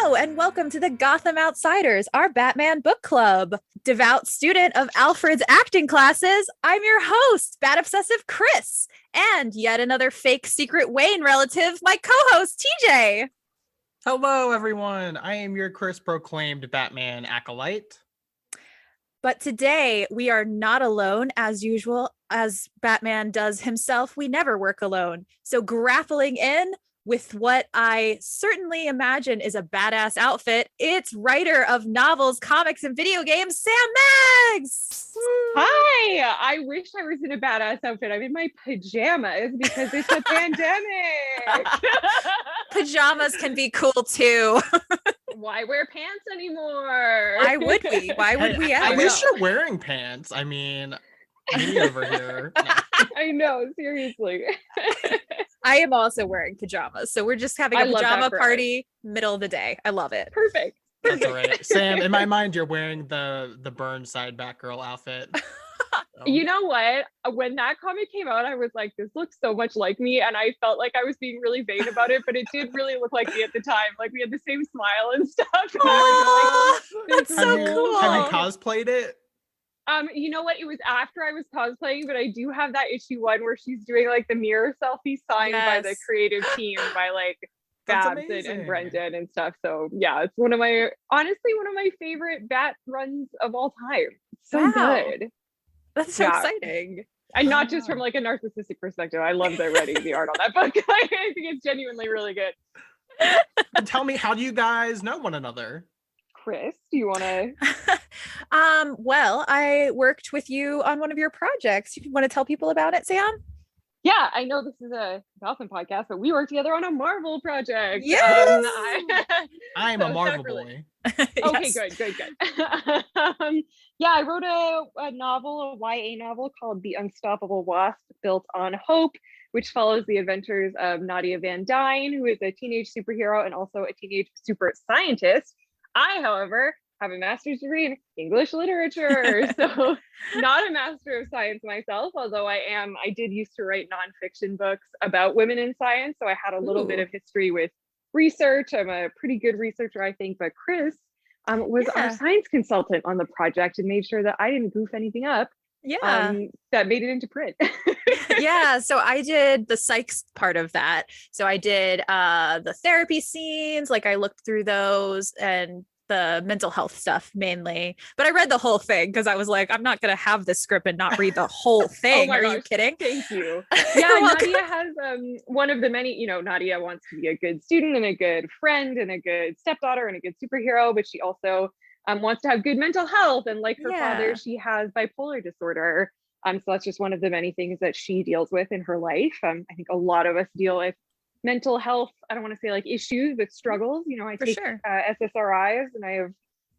Hello and welcome to the Gotham Outsiders, our Batman book club. Devout student of Alfred's acting classes, I'm your host, Bat Obsessive Chris, and yet another fake secret Wayne relative, my co-host TJ. Hello everyone, I am your Chris proclaimed Batman acolyte. But today we are not alone as usual. As Batman does himself, we never work alone. So grappling in with what I certainly imagine is a badass outfit, it's writer of novels, comics, and video games, sammaggs! Hi! I wish I was in a badass outfit. I'm in my pajamas because it's a pandemic. Pajamas can be cool too. Why wear pants anymore? Why would we? Why would we ever? I wish you're wearing pants. I mean, me over here. No. I know, seriously. I am also wearing pajamas, so we're just having a pajama party middle of the day. I love it. Perfect. That's all right. Sam, in my mind, you're wearing the Burnside Batgirl outfit. You know what? When that comic came out, I was like, this looks so much like me. And I felt like I was being really vain about it, but it did really look like me at the time. Like we had the same smile and stuff. And I was like, that's so cool. Have you cosplayed it? You know what? It was after I was cosplaying, but I do have that issue one where she's doing like the mirror selfie signed by the creative team by like Babs and Brenden and stuff. So yeah, it's honestly one of my favorite Bat runs of all time. It's so good. That's so exciting. And not just from like a narcissistic perspective. I love the writing, the art on that book. I think it's genuinely really good. Tell me, how do you guys know one another? Chris, do you want to? Well, I worked with you on one of your projects. You want to tell people about it, Sam? Yeah, I know this is a Gotham podcast, but we worked together on a Marvel project. Yes, I'm a Marvel boy. Okay, good. Yeah, I wrote a novel, a YA novel called The Unstoppable Wasp, built on hope, which follows the adventures of Nadia Van Dyne, who is a teenage superhero and also a teenage super scientist. I, however, have a master's degree in English literature, so not a master of science myself, although I did used to write nonfiction books about women in science, so I had a little bit of history with research. I'm a pretty good researcher, I think, but Chris was our science consultant on the project and made sure that I didn't goof anything up. That made it into print. Yeah, so I did the psych part of that. So I did the therapy scenes, like I looked through those, and the mental health stuff mainly, but I read the whole thing because I was like, I'm not gonna have this script and not read the whole thing. Are you kidding? Thank you. Yeah, Nadia has one of the many, Nadia wants to be a good student and a good friend and a good stepdaughter and a good superhero, but she also wants to have good mental health, and like her father, she has bipolar disorder. So that's just one of the many things that she deals with in her life. I think a lot of us deal with mental health, I don't want to say like issues, but struggles. I take SSRIs and I have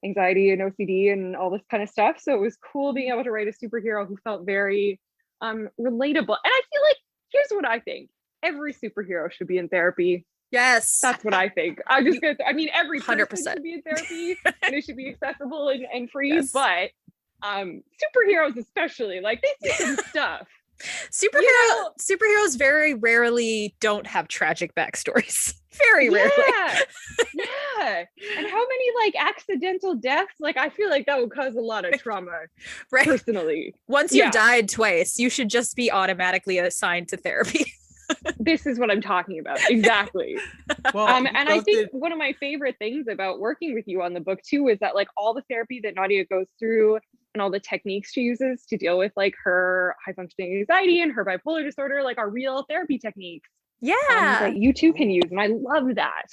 anxiety and OCD and all this kind of stuff. So it was cool being able to write a superhero who felt very relatable. And I feel like, here's what I think. Every superhero should be in therapy. Yes. That's what I think. Every person 100% should be in therapy and it should be accessible and free, but superheroes especially, like they see some stuff. Superheroes very rarely don't have tragic backstories. Very rarely. Yeah. And how many like accidental deaths? Like I feel like that would cause a lot of trauma. Right. Personally. Once you've died twice, you should just be automatically assigned to therapy. This is what I'm talking about. Exactly. Well, and I think one of my favorite things about working with you on the book too is that like all the therapy that Nadia goes through and all the techniques she uses to deal with like her high functioning anxiety and her bipolar disorder, like are real therapy techniques. That you too can use. And I love that.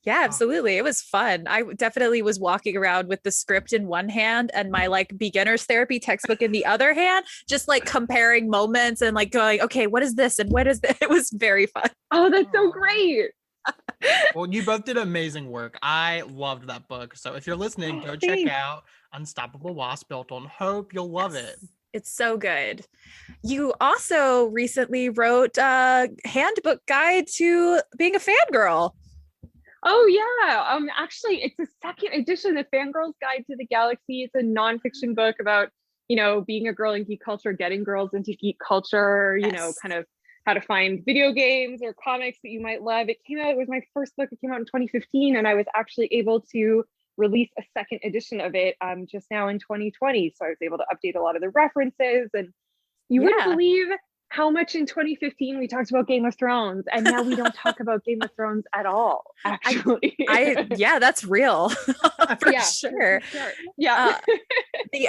Yeah, absolutely. It was fun. I definitely was walking around with the script in one hand and my like beginner's therapy textbook in the other hand, just like comparing moments and like going, okay, what is this? And what is this? It was very fun. Oh, that's so great. Well, you both did amazing work. I loved that book. So if you're listening, go check out Unstoppable Wasp, built on hope. You'll love it. It's so good. You also recently wrote a handbook guide to being a fangirl. Oh yeah. Actually, it's the second edition, the Fangirl's Guide to the Galaxy. It's a nonfiction book about, being a girl in geek culture, getting girls into geek culture, kind of how to find video games or comics that you might love. It was my first book. It came out in 2015, and I was actually able to release a second edition of it just now in 2020. So I was able to update a lot of the references, and you wouldn't believe how much in 2015 we talked about Game of Thrones, and now we don't talk about Game of Thrones at all, actually. Yeah, that's real. For sure. Yeah.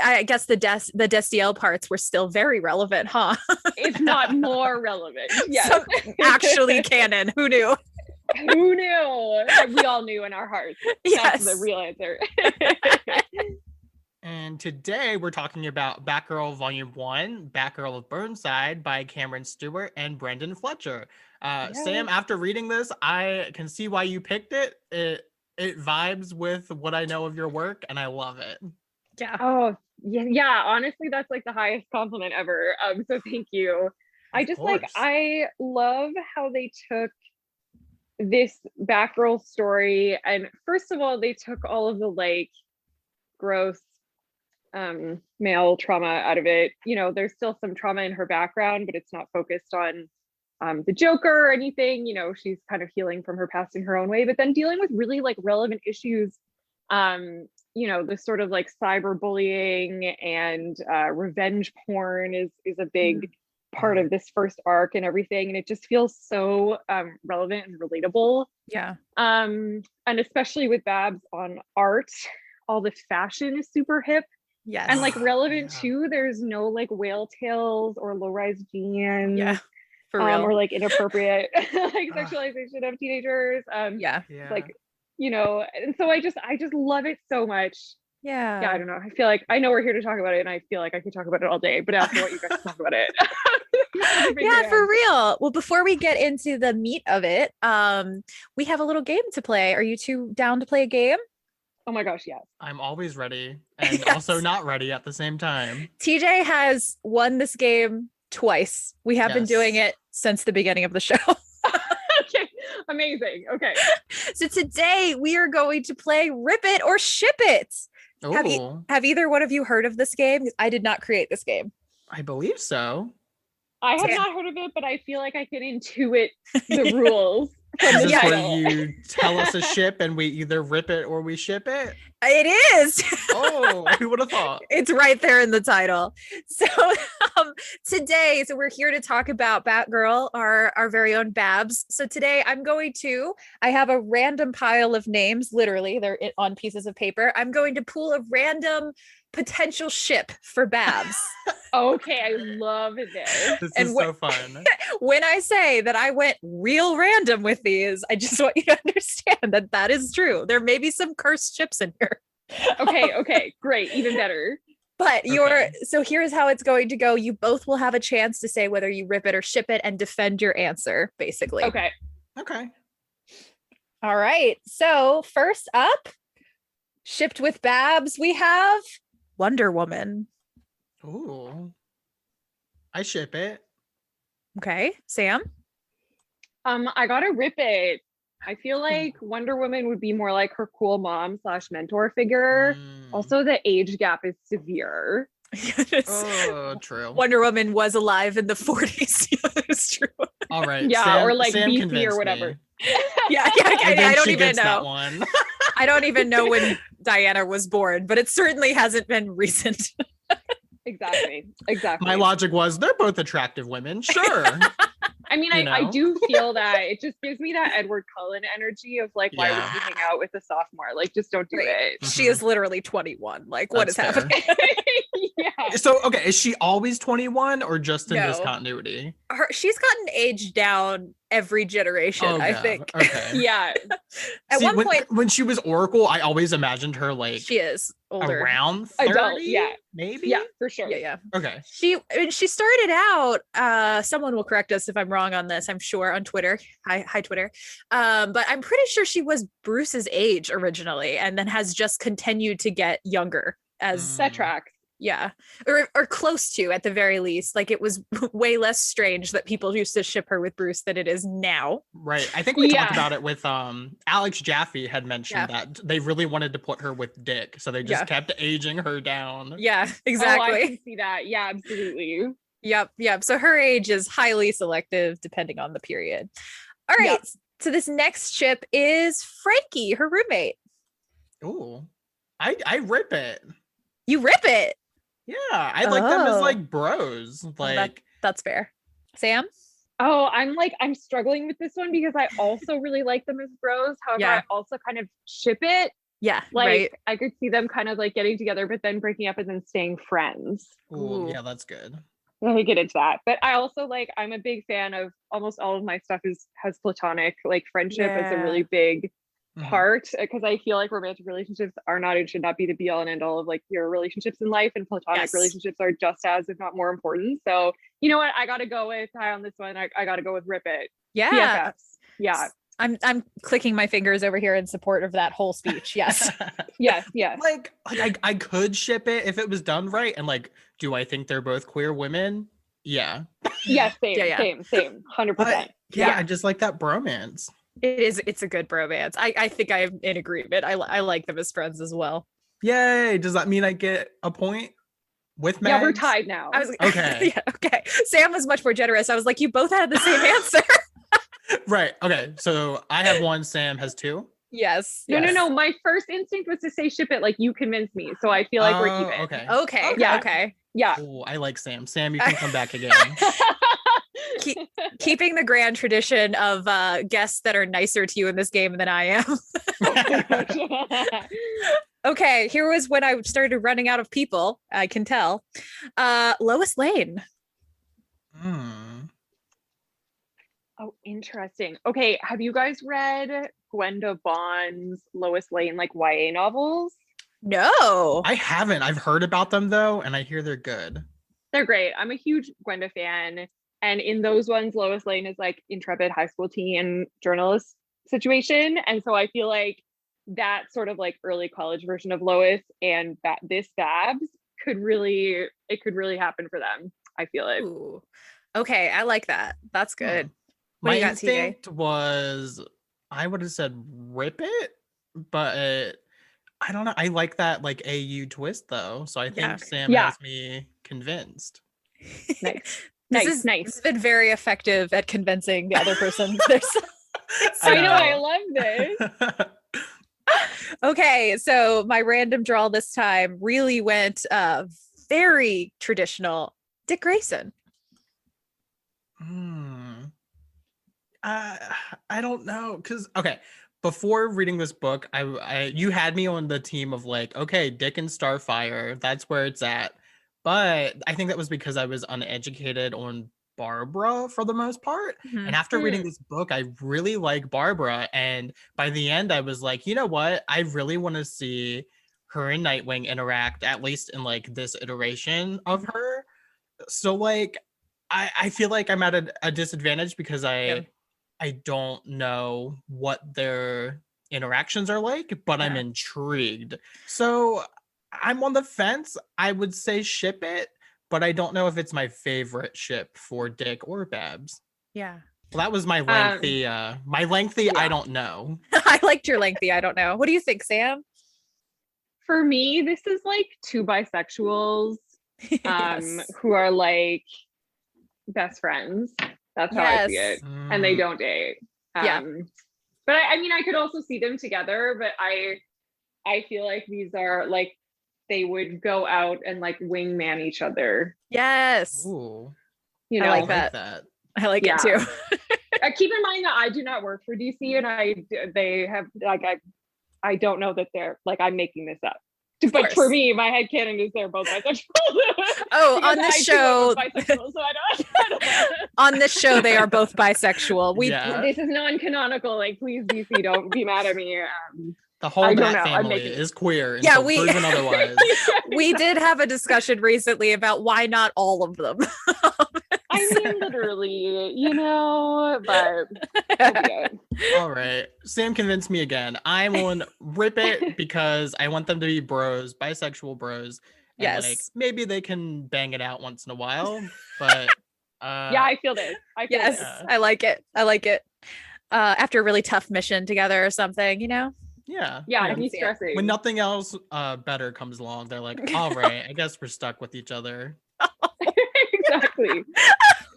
I guess the Destiel parts were still very relevant, huh? If not more relevant. Yeah. So, actually canon. Who knew? Who knew? We all knew in our hearts. Yes. That's the real answer. And today we're talking about Batgirl Volume 1, Batgirl of Burnside by Cameron Stewart and Brenden Fletcher. Sam, after reading this, I can see why you picked it. It vibes with what I know of your work, and I love it. Yeah. Oh, yeah. Honestly, that's like the highest compliment ever. So thank you. I love how they took this Batgirl story, and first of all, they took all of the like gross male trauma out of it. You know, there's still some trauma in her background, but it's not focused on the Joker or anything. You know, she's kind of healing from her past in her own way, but then dealing with really like relevant issues. You know, this sort of like cyberbullying and revenge porn is a big part of this first arc and everything, and it just feels so relevant and relatable. Yeah. And especially with Babs on art, all the fashion is super hip. Yes. And like relevant too. There's no like whale tails or low-rise jeans. Yeah. For real. Or like inappropriate like sexualization of teenagers. Like, you know, and so I just love it so much. Yeah. I don't know. I feel like I know we're here to talk about it, and I feel like I could talk about it all day, but after what you guys talk about it. Yeah, for real. Well, before we get into the meat of it, we have a little game to play. Are you two down to play a game? Oh my gosh, yes. I'm always ready and also not ready at the same time. TJ has won this game twice. We have been doing it since the beginning of the show. Okay, amazing. Okay. So today we are going to play Rip It or Ship It. Have either one of you heard of this game? I did not create this game. I believe so. I have not heard of it, but I feel like I can intuit the rules. Is this where you tell us a ship and we either rip it or we ship it? It is. Oh, who would have thought? It's right there in the title. So today, we're here to talk about Batgirl, our very own Babs. So today I have a random pile of names, literally, they're on pieces of paper. I'm going to pull a random potential ship for Babs. Okay, I love this. This is so fun. When I say that I went real random with these, I just want you to understand that is true. There may be some cursed ships in here. Okay, great, even better. But so here's how it's going to go. You both will have a chance to say whether you rip it or ship it and defend your answer, basically. Okay. All right. So first up, shipped with Babs, we have Wonder Woman. Ooh. I ship it. Okay. Sam? I gotta rip it. I feel like Wonder Woman would be more like her cool mom / mentor figure. Also, the age gap is severe. Oh, true. Wonder Woman was alive in the 40s. Yeah, it's true. All right. Yeah, Sam, or like Sam BC or whatever. Yeah, I don't even know. That one. I don't even know when Diana was born, but it certainly hasn't been recent. Exactly. My logic was they're both attractive women. Sure. I mean, I do feel that it just gives me that Edward Cullen energy of like, why would you hang out with a sophomore? Like, just don't do it. She is literally 21. Like, what is happening? Yeah. So, okay, is she always 21 or just in this continuity? She's gotten aged down every generation, I think. Okay. Yeah. At one point, when she was Oracle, I always imagined her like she is older, around 30, adult, maybe. Yeah, for sure. Yeah. Okay. She started out. Someone will correct us if I'm wrong on this. I'm sure on Twitter. Hi Twitter. But I'm pretty sure she was Bruce's age originally, and then has just continued to get younger as that tracks. Yeah, or close to, at the very least. Like, it was way less strange that people used to ship her with Bruce than it is now. Right. I think we talked about it with Alex Jaffe had mentioned that they really wanted to put her with Dick, so they just kept aging her down. Yeah, exactly. Oh, I can see that. Yeah, absolutely. Yep. So her age is highly selective depending on the period. All right. Yep. So this next ship is Frankie, her roommate. Ooh, I rip it. You rip it. Yeah, I like them as Oh. like bros. Like That's fair. Sam? Oh, I'm struggling with this one because I also really like them as bros. However, Yeah. I also kind of ship it. Yeah. Like right. I could see them kind of like getting together, but then breaking up and then staying friends. ooh, yeah, that's good. Let me get into that. But I also like I'm a big fan of almost all of my stuff has platonic like friendship as a really big Mhm. part because I feel like romantic relationships are not and should not be the be all and end all of like your relationships in life, and platonic Yes. relationships are just as if not more important. So you know what, I gotta go with Ty on this one. I gotta go with Rip It. Yeah. BFFs. Yeah. I'm clicking my fingers over here in support of that whole speech. Yes. Yes. Like I could ship it if it was done right. And like, do I think they're both queer women? Yeah. Yes, same, Yeah. same, 100%. But yeah, I just like that bromance. It's a good bromance. I think I'm in agreement. I like them as friends as well. Yay. Does that mean I get a point with Mags? Yeah, we're tied now. I was Okay. yeah, okay. Sam was much more generous. I was like, you both had the same answer. Right. Okay. So I have one, Sam has two. Yes. No. My first instinct was to say ship it, like you convinced me. So I feel like we're even. Okay. Okay. Yeah. Okay. Yeah. Oh, I like Sam. Sam, you can come back again. Keeping the grand tradition of guests that are nicer to you in this game than I am. Okay, here was when I started running out of people. I can tell. Lois Lane. Oh, interesting. Okay, have you guys read Gwenda Bond's Lois Lane like YA novels? No. I haven't. I've heard about them though, and I hear they're good. They're great. I'm a huge Gwenda fan. And in those ones, Lois Lane is like intrepid high school teen journalist situation. And so I feel like that sort of like early college version of Lois and this Babs could really happen for them. I feel it. Ooh. Okay, I like that. That's good. What My do you got, TJ? instinct was I would have said rip it, but I don't know. I like that like AU twist though. So I think Sam has me convinced. Nice. This has been very effective at convincing the other person. I know, I love this. Okay, so my random draw this time really went very traditional. Dick Grayson. I don't know, because okay, before reading this book, you had me on the team of like, okay, Dick and Starfire, that's where it's at. But I think that was because I was uneducated on Barbara for the most part. And after reading this book, I really like Barbara. And by the end, I was like, you know what? I really want to see her and Nightwing interact, at least in like this iteration of her. So like, I feel like I'm at a disadvantage because I don't know what their interactions are like, but I'm intrigued. So I'm on the fence. I would say ship it, but I don't know if it's my favorite ship for Dick or Babs. Yeah. Well, that was my lengthy, I don't know. I liked your lengthy, I don't know. What do you think, Sam? For me, this is like two bisexuals who are like best friends. That's how I see it. And they don't date. But I mean, I could also see them together, but I feel like these are like, they would go out and like wingman each other. Yes. Ooh. You know, I like that. I like it too. Keep in mind that I do not work for DC, and they have like I don't know that they're like, I'm making this up. But for me, my headcanon is they're both bisexual. Oh, on this show, so I don't on this show, they are both bisexual. This is non-canonical. Like, please, DC, don't be mad at me. The whole Bat family is queer. Yeah, proven otherwise. We did have a discussion recently about why not all of them. I mean, literally, you know, but all right. Sam convinced me again. I'm on rip it because I want them to be bros, bisexual bros. And like maybe they can bang it out once in a while. But I feel this. I like it. I like it. After a really tough mission together or something, you know? Yeah. He's stressing. When nothing else better comes along, they're like, all right, I guess we're stuck with each other. Exactly.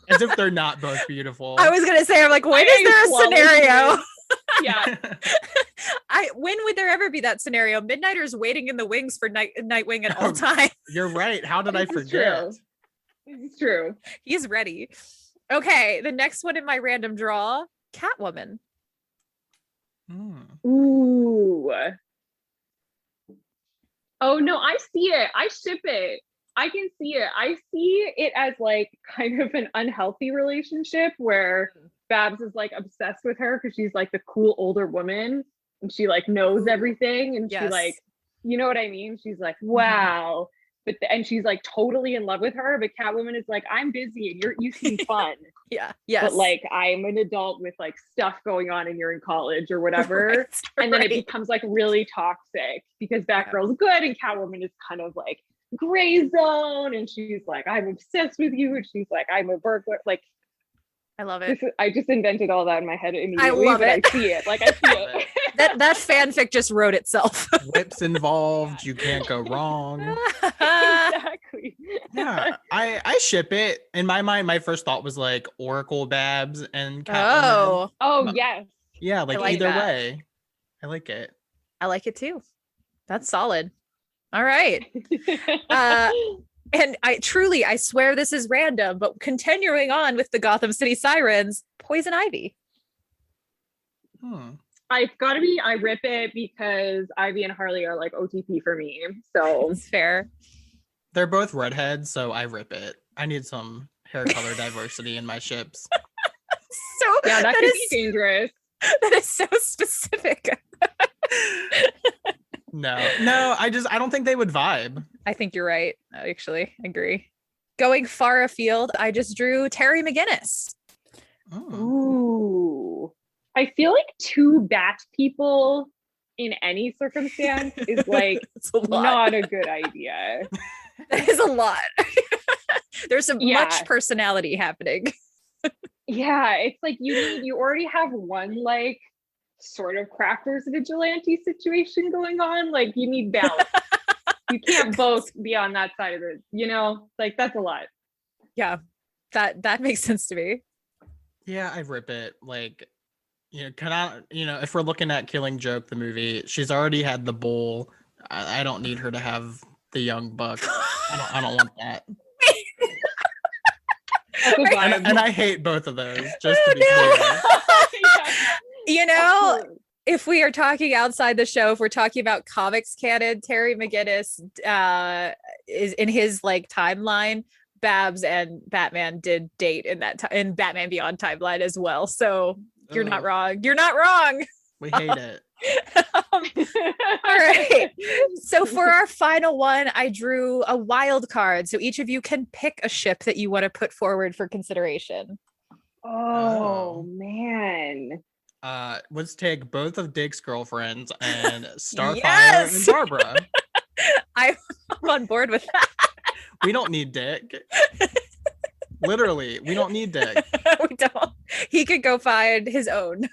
As if they're not both beautiful. I was gonna say, I'm like, when is there a scenario? Yeah. When would there ever be that scenario? Midnighter's waiting in the wings for Nightwing at all times. You're right. How did I forget? This is true. He's ready. Okay, the next one in my random draw, Catwoman. Ooh. Oh no, I see it. I ship it. I can see it. I see it as like kind of an unhealthy relationship where Babs is like obsessed with her because she's like the cool older woman and she like knows everything and she like, you know what I mean? She's like, wow. But and she's like totally in love with her, but Catwoman is like, I'm busy and you seem fun. Yeah. Yes. But like I'm an adult with like stuff going on and you're in college or whatever. And then it becomes like really toxic because Batgirl's good and Catwoman is kind of like gray zone and she's like, I'm obsessed with you, and she's like, I'm a burglar. Like, I love it. I just invented all that in my head immediately. I love it. I see it. Like I see it. that fanfic just wrote itself. Whips involved. You can't go wrong. Exactly. Yeah, I ship it. In my mind, my first thought was like Oracle Babs and Catwoman. Oh yes. Yeah, like either way. I like it. I like it too. That's solid. All right. And I swear this is random, but continuing on with the Gotham City Sirens, Poison Ivy. It's got to be, I rip it because Ivy and Harley are like OTP for me. So it's fair. They're both redheads, so I rip it. I need some hair color diversity in my ships. So yeah, that could be dangerous. That is so specific. No, I don't think they would vibe. I think you're right. I actually agree. Going far afield, I just drew Terry McGinnis. Ooh. I feel like two bat people in any circumstance is like not a good idea. That is a lot. There's some much personality happening. Yeah, it's like you already have one like sort of crafters vigilante situation going on. Like you need balance. You can't both be on that side of it, like that's a lot. Yeah, that makes sense to me. Yeah, I rip it. Like, if we're looking at Killing Joke, the movie, she's already had the bull. I don't need her to have the young buck. I don't want that. And I hate both of those, just to be clear. If we are talking outside the show, if we're talking about comics canon, Terry McGinnis is in his like timeline. Babs and Batman did date in in Batman Beyond timeline as well. So you're not wrong. You're not wrong. We hate it. All right. So for our final one, I drew a wild card. So each of you can pick a ship that you want to put forward for consideration. Oh man. Let's take both of Dick's girlfriends and Starfire and Barbara. I'm on board with that. We don't need Dick. Literally, we don't need Dick. We don't. He could go find his own.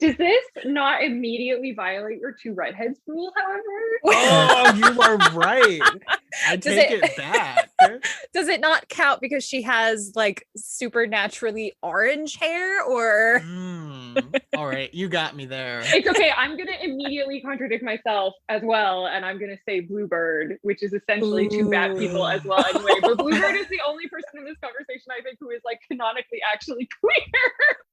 Does this not immediately violate your two redheads rule, however? Oh, you are right. I take it back. Does it not count because she has like supernaturally orange hair or? All right, you got me there. It's okay. I'm going to immediately contradict myself as well. And I'm going to say Bluebird, which is essentially two bad people as well anyway. But Bluebird is the only person in this conversation, I think, who is like canonically actually queer.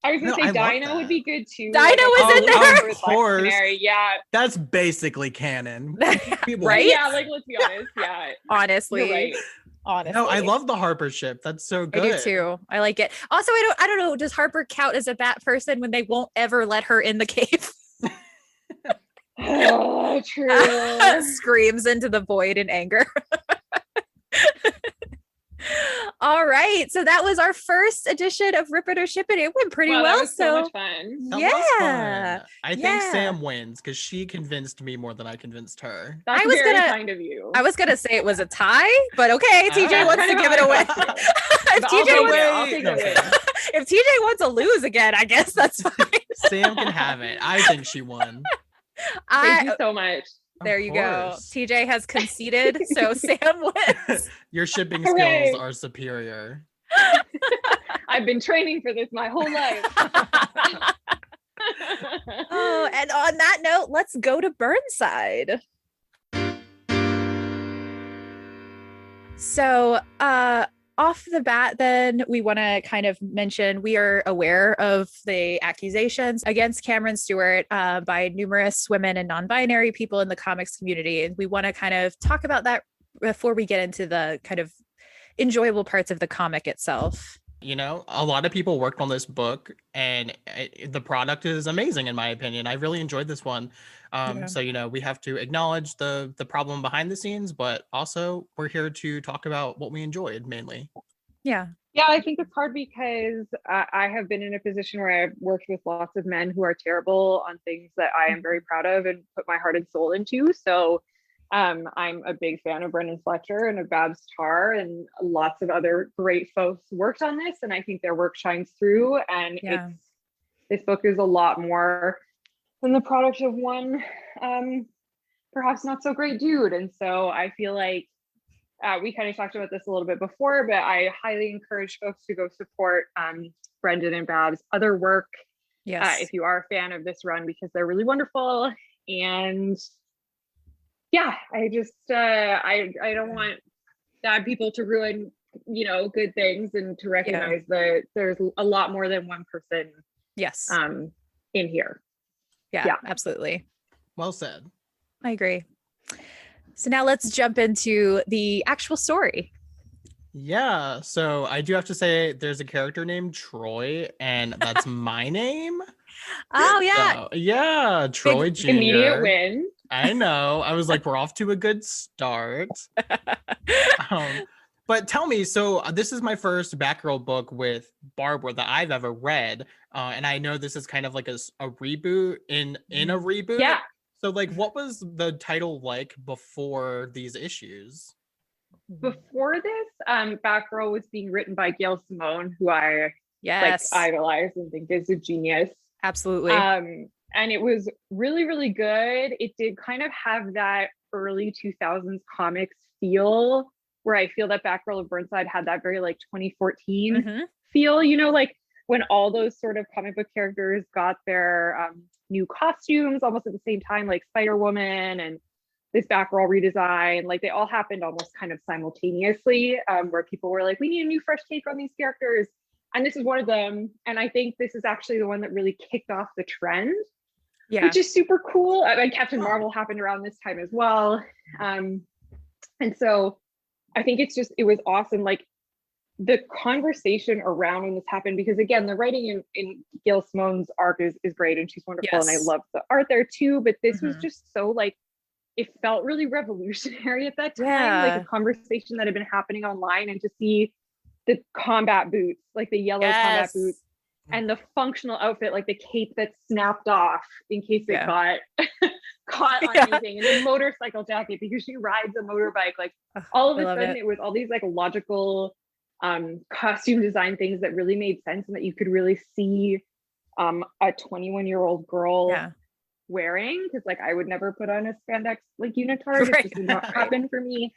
I was going to say Dinah would be good too. Dinah was in there. Of course. Yeah. That's basically canon. Right? Yeah, like let's be honest. Yeah. Honestly. You're right. Honestly. No, I love the Harper ship. That's so good. I do too. I like it. Also, I don't know. Does Harper count as a bat person when they won't ever let her in the cave? Oh, true. Screams into the void in anger. All right, so that was our first edition of Rip It or Ship It. It went pretty well. That was so much fun. That was fun. I think Sam wins because she convinced me more than I convinced her. That's very kind of you. I was gonna say it was a tie, but okay, TJ wants to give it away. If TJ wants to lose again, I guess that's fine. Sam can have it. I think she won. Thank you so much. There you go. TJ has conceded, so Sam wins. Your shipping skills are superior. I've been training for this my whole life. Oh, and on that note, let's go to Burnside. So, off the bat, then we want to kind of mention we are aware of the accusations against Cameron Stewart by numerous women and non-binary people in the comics community. And we want to kind of talk about that before we get into the kind of enjoyable parts of the comic itself. You know, a lot of people worked on this book and the product is amazing, in my opinion. I really enjoyed this one. So, you know, we have to acknowledge the problem behind the scenes, but also we're here to talk about what we enjoyed mainly. Yeah. Yeah, I think it's hard because I have been in a position where I've worked with lots of men who are terrible on things that I am very proud of and put my heart and soul into. So I'm a big fan of Brenden Fletcher and of Babs Tarr, and lots of other great folks worked on this. And I think their work shines through. And this book is a lot more than the product of one perhaps not so great dude. And so I feel like we kind of talked about this a little bit before, but I highly encourage folks to go support Brenden and Babs' other work. Yes. If you are a fan of this run, because they're really wonderful. And yeah, I just I don't want bad people to ruin, you know, good things, and to recognize that there's a lot more than one person in here. Yeah, absolutely. Well said. I agree. So now let's jump into the actual story. Yeah, so I do have to say there's a character named Troy, and that's my name. Oh yeah. So, yeah, Troy Jr. Immediate win. I know. I was like, we're off to a good start. But tell me, so this is my first Batgirl book with Barbara that I've ever read. And I know this is kind of like a reboot in a reboot. Yeah. So like, what was the title like before these issues? Before this, Batgirl was being written by Gail Simone, who I idolize and think is a genius. Absolutely. And it was really, really good. It did kind of have that early 2000s comics feel, where I feel that Batgirl of Burnside had that very like 2014 feel, you know, like when all those sort of comic book characters got their new costumes almost at the same time, like Spider-Woman and this Batgirl redesign, like they all happened almost kind of simultaneously, where people were like, we need a new fresh take on these characters. And this is one of them. And I think this is actually the one that really kicked off the trend, which is super cool. And Captain Marvel happened around this time as well. And so I think it was awesome. Like the conversation around when this happened, because again, the writing in Gail Simone's arc is great, and she's wonderful. And I love the art there too. But this was just so like, it felt really revolutionary at that time, like a conversation that had been happening online, and to see the combat boots, like the yellow combat boots, and the functional outfit, like the cape that snapped off in case it got caught on anything, and the motorcycle jacket because she rides a motorbike. Like all of a sudden, it was all these like logical costume design things that really made sense, and that you could really see a 21-year-old girl wearing, because like I would never put on a spandex like unitard. It just did not happen for me.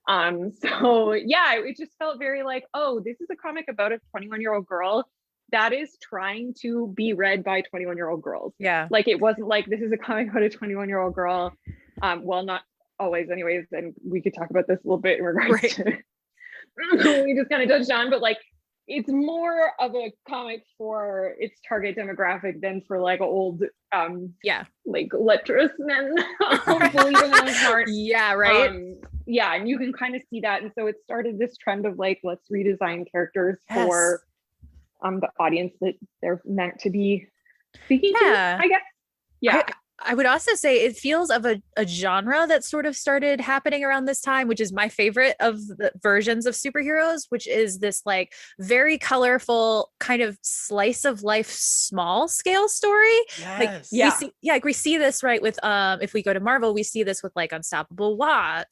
So yeah, it just felt very like, oh, this is a comic about a 21-year-old girl that is trying to be read by 21-year-old girls. Like it wasn't like this is a comic about a 21-year-old girl. Well, not always anyways, and we could talk about this a little bit in regards to we just kind of touched on, but like it's more of a comic for its target demographic than for like old like lecherous men believe in their heart. And you can kind of see that. And so it started this trend of like, let's redesign characters for the audience that they're meant to be speaking to, I guess. I would also say it feels of a genre that sort of started happening around this time, which is my favorite of the versions of superheroes, which is this like very colorful kind of slice of life, small scale story. We see this right with if we go to Marvel, we see this with like Unstoppable Wasp,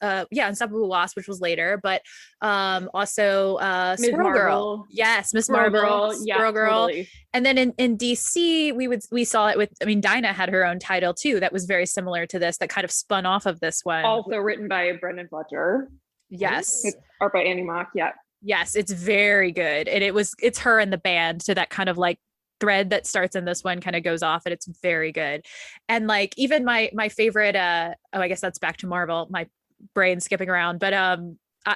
which was later, but also Squirrel Girl. Miss Marvel, Squirrel Girl. Totally. And then in DC, we saw it with, I mean, Dinah had her own title too that was very similar to this, that kind of spun off of this one. Also written by Brenden Fletcher. Yes. It's art by Annie Mock. Yeah. Yes, it's very good. And it's her and the band. So that kind of like thread that starts in this one kind of goes off, and it's very good. And like even my favorite I guess that's back to Marvel, my brain skipping around, but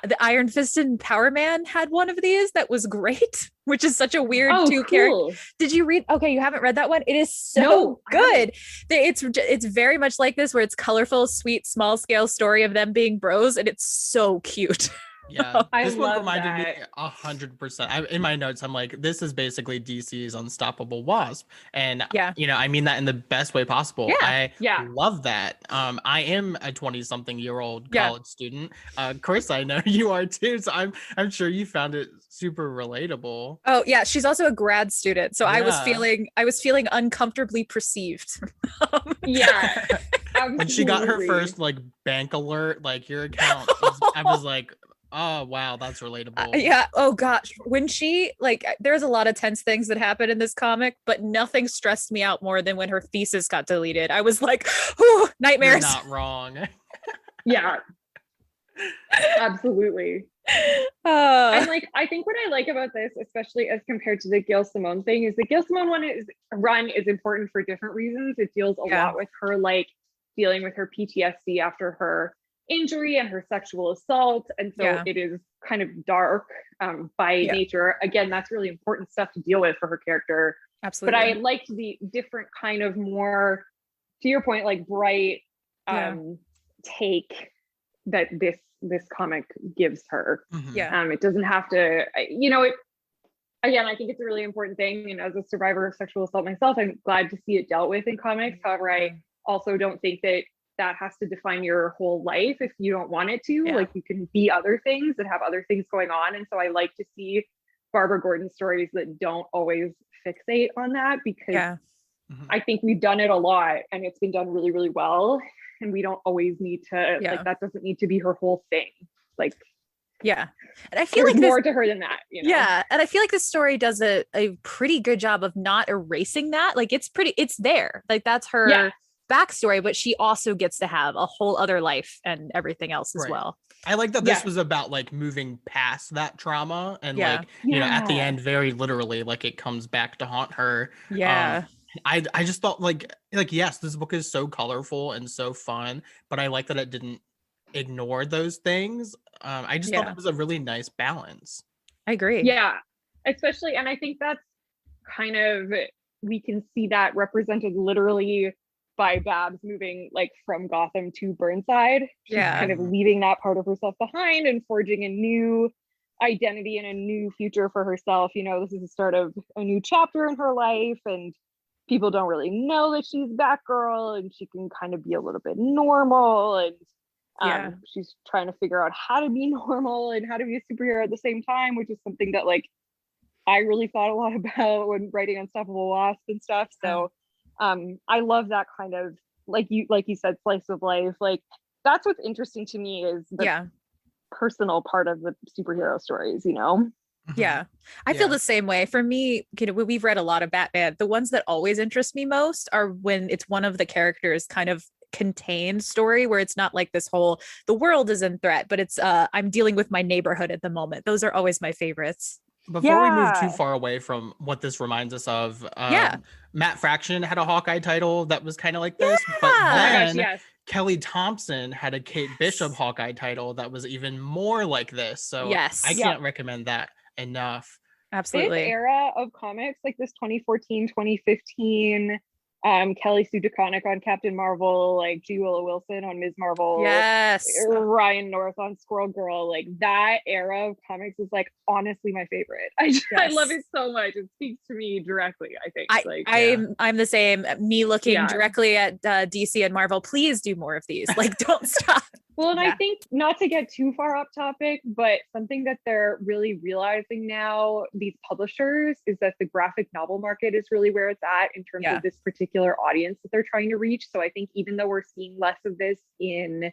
the Iron Fisted and Power Man had one of these that was great, which is such a weird character. Did you read? Okay, you haven't read that one. It is so good. It's very much like this, where it's colorful, sweet, small scale story of them being bros, and it's so cute. Yeah, this one reminded me 100%. In my notes, I'm like, this is basically DC's Unstoppable Wasp, and I mean that in the best way possible. I love that. I am a 20-something-year-old college student. Chris, I know you are too, so I'm sure you found it super relatable. Oh yeah, she's also a grad student, so I was feeling uncomfortably perceived. Yeah. When she got her first like bank alert, like your account, I was like, oh wow, that's relatable. Yeah. Oh gosh, when she there's a lot of tense things that happen in this comic, but nothing stressed me out more than when her thesis got deleted. I was like, "Ooh, nightmares." You're not wrong. Yeah. Absolutely. And like, I think what I like about this, especially as compared to the Gail Simone thing, is the Gail Simone run is important for different reasons. It deals a lot with her like dealing with her PTSD after her injury and her sexual assault, and so it is kind of dark by nature. Again, that's really important stuff to deal with for her character. Absolutely. But I liked the different kind of more, to your point, like bright take that this comic gives her. Mm-hmm. It doesn't have to, again, I think it's a really important thing, and as a survivor of sexual assault myself, I'm glad to see it dealt with in comics. However, I also don't think that has to define your whole life if you don't want it to. Like, you can be other things and have other things going on. And so I like to see Barbara Gordon stories that don't always fixate on that, because I think we've done it a lot and it's been done really, really well. And we don't always need to, like, that doesn't need to be her whole thing. Like, and I feel there's like more to her than that, Yeah. And I feel like this story does a pretty good job of not erasing that. Like, it's there. Like, that's her backstory, but she also gets to have a whole other life and everything else as well. I like that this was about like moving past that trauma, and like, at the end, very literally, like, it comes back to haunt her. I just thought like yes, this book is so colorful and so fun, but I like that it didn't ignore those things. I just thought it was a really nice balance. I agree. Yeah, especially, and I think that's kind of, we can see that represented literally by Babs moving like from Gotham to Burnside. She's kind of leaving that part of herself behind and forging a new identity and a new future for herself. This is the start of a new chapter in her life, and people don't really know that she's Batgirl, and she can kind of be a little bit normal, and she's trying to figure out how to be normal and how to be a superhero at the same time, which is something that like I really thought a lot about when writing Unstoppable Wasp and stuff. So I love that kind of, like you said, slice of life. Like, that's what's interesting to me, is the personal part of the superhero stories, Yeah, I feel the same way. For me, we've read a lot of Batman. The ones that always interest me most are when it's one of the characters kind of contained story, where it's not like this whole, the world is in threat, but it's I'm dealing with my neighborhood at the moment. Those are always my favorites. Before we move too far away from what this reminds us of, Matt Fraction had a Hawkeye title that was kind of like this, but then Kelly Thompson had a Kate Bishop Hawkeye title that was even more like this. So I can't recommend that enough. Absolutely. This era of comics, like this 2014, 2015, Kelly Sue DeConnick on Captain Marvel, like G. Willow Wilson on Ms. Marvel, Ryan North on Squirrel Girl, like that era of comics is like honestly my favorite. I love it so much. It speaks to me directly, I think. I'm the same. Me looking directly at DC and Marvel, please do more of these. Like, don't stop. Well, and I think, not to get too far off topic, but something that they're really realizing now, these publishers, is that the graphic novel market is really where it's at in terms of this particular audience that they're trying to reach. So I think even though we're seeing less of this in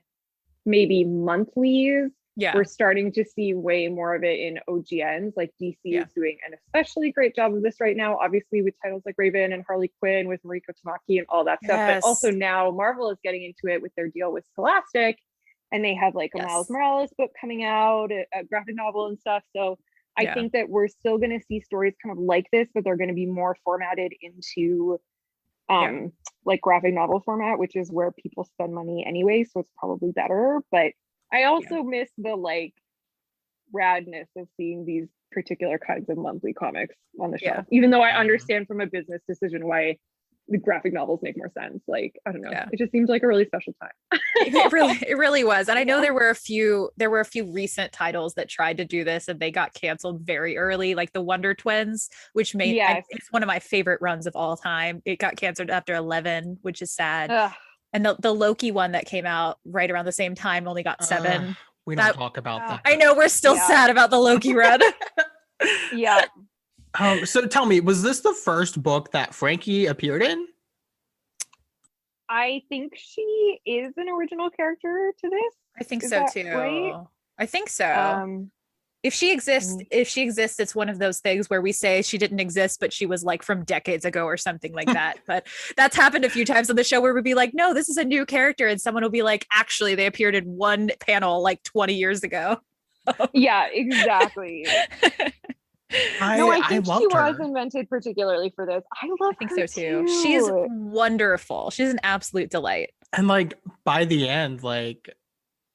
maybe monthlies, Yeah. we're starting to see way more of it in OGNs. Like DC is doing an especially great job of this right now, obviously with titles like Raven and Harley Quinn with Mariko Tamaki and all that stuff. But also now Marvel is getting into it with their deal with Scholastic, and they have like a Miles Morales book coming out, a graphic novel and stuff. So I think that we're still going to see stories kind of like this, but they're going to be more formatted into like graphic novel format, which is where people spend money anyway, so it's probably better. But I also miss the like radness of seeing these particular kinds of monthly comics on the shelf, even though I understand from a business decision why the graphic novels make more sense. Like, I don't know, it just seems like a really special time. it really was. And I know there were a few recent titles that tried to do this and they got canceled very early, like the Wonder Twins, which made it's one of my favorite runs of all time. It got canceled after 11, which is sad. And the Loki one that came out right around the same time only got 7. We don't talk about that. I know, we're still sad about the Loki run. So tell me, was this the first book that Frankie appeared in? I think she is an original character to this. I think so too. Right? I think so. If she exists, it's one of those things where we say she didn't exist, but she was like from decades ago or something like that. But that's happened a few times on the show where we'd be like, no, this is a new character. And someone will be like, actually, they appeared in one panel like 20 years ago. Yeah, exactly. I think she was invented particularly for this. I think so too. She's wonderful. She's an absolute delight. And like by the end, like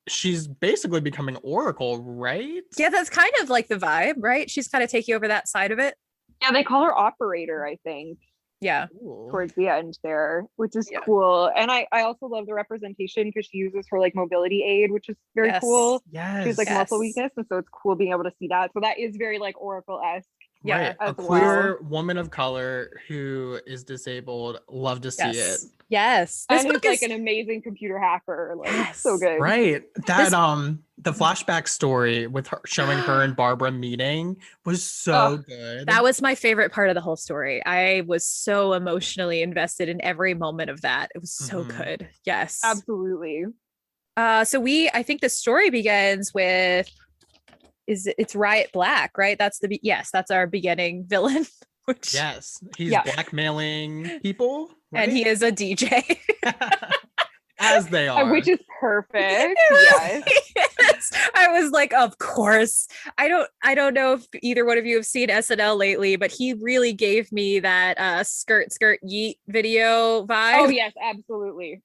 she's basically becoming Oracle, right? Yeah, that's kind of like the vibe, right? She's kind of taking over that side of it. Yeah, they call her Operator, I think. Yeah. Towards the end there, which is cool. And I also love the representation because she uses her like mobility aid, which is very cool. Yes. She's like muscle weakness, and so it's cool being able to see that. So that is very like Oracle-esque. Yeah, a queer woman of color who is disabled. Love to see it. Yes, this book is like an amazing computer hacker. Like so good. Right. That the flashback story with her showing her and Barbara meeting was so good. That was my favorite part of the whole story. I was so emotionally invested in every moment of that. It was so good. Yes, absolutely. So I think the story begins with. It's Riot Black, right? That's our beginning villain. Which he's blackmailing people, right? And he is a DJ, as they are, which is perfect. I was like, of course. I don't know if either one of you have seen SNL lately, but he really gave me that skirt yeet video vibe. Oh yes, absolutely.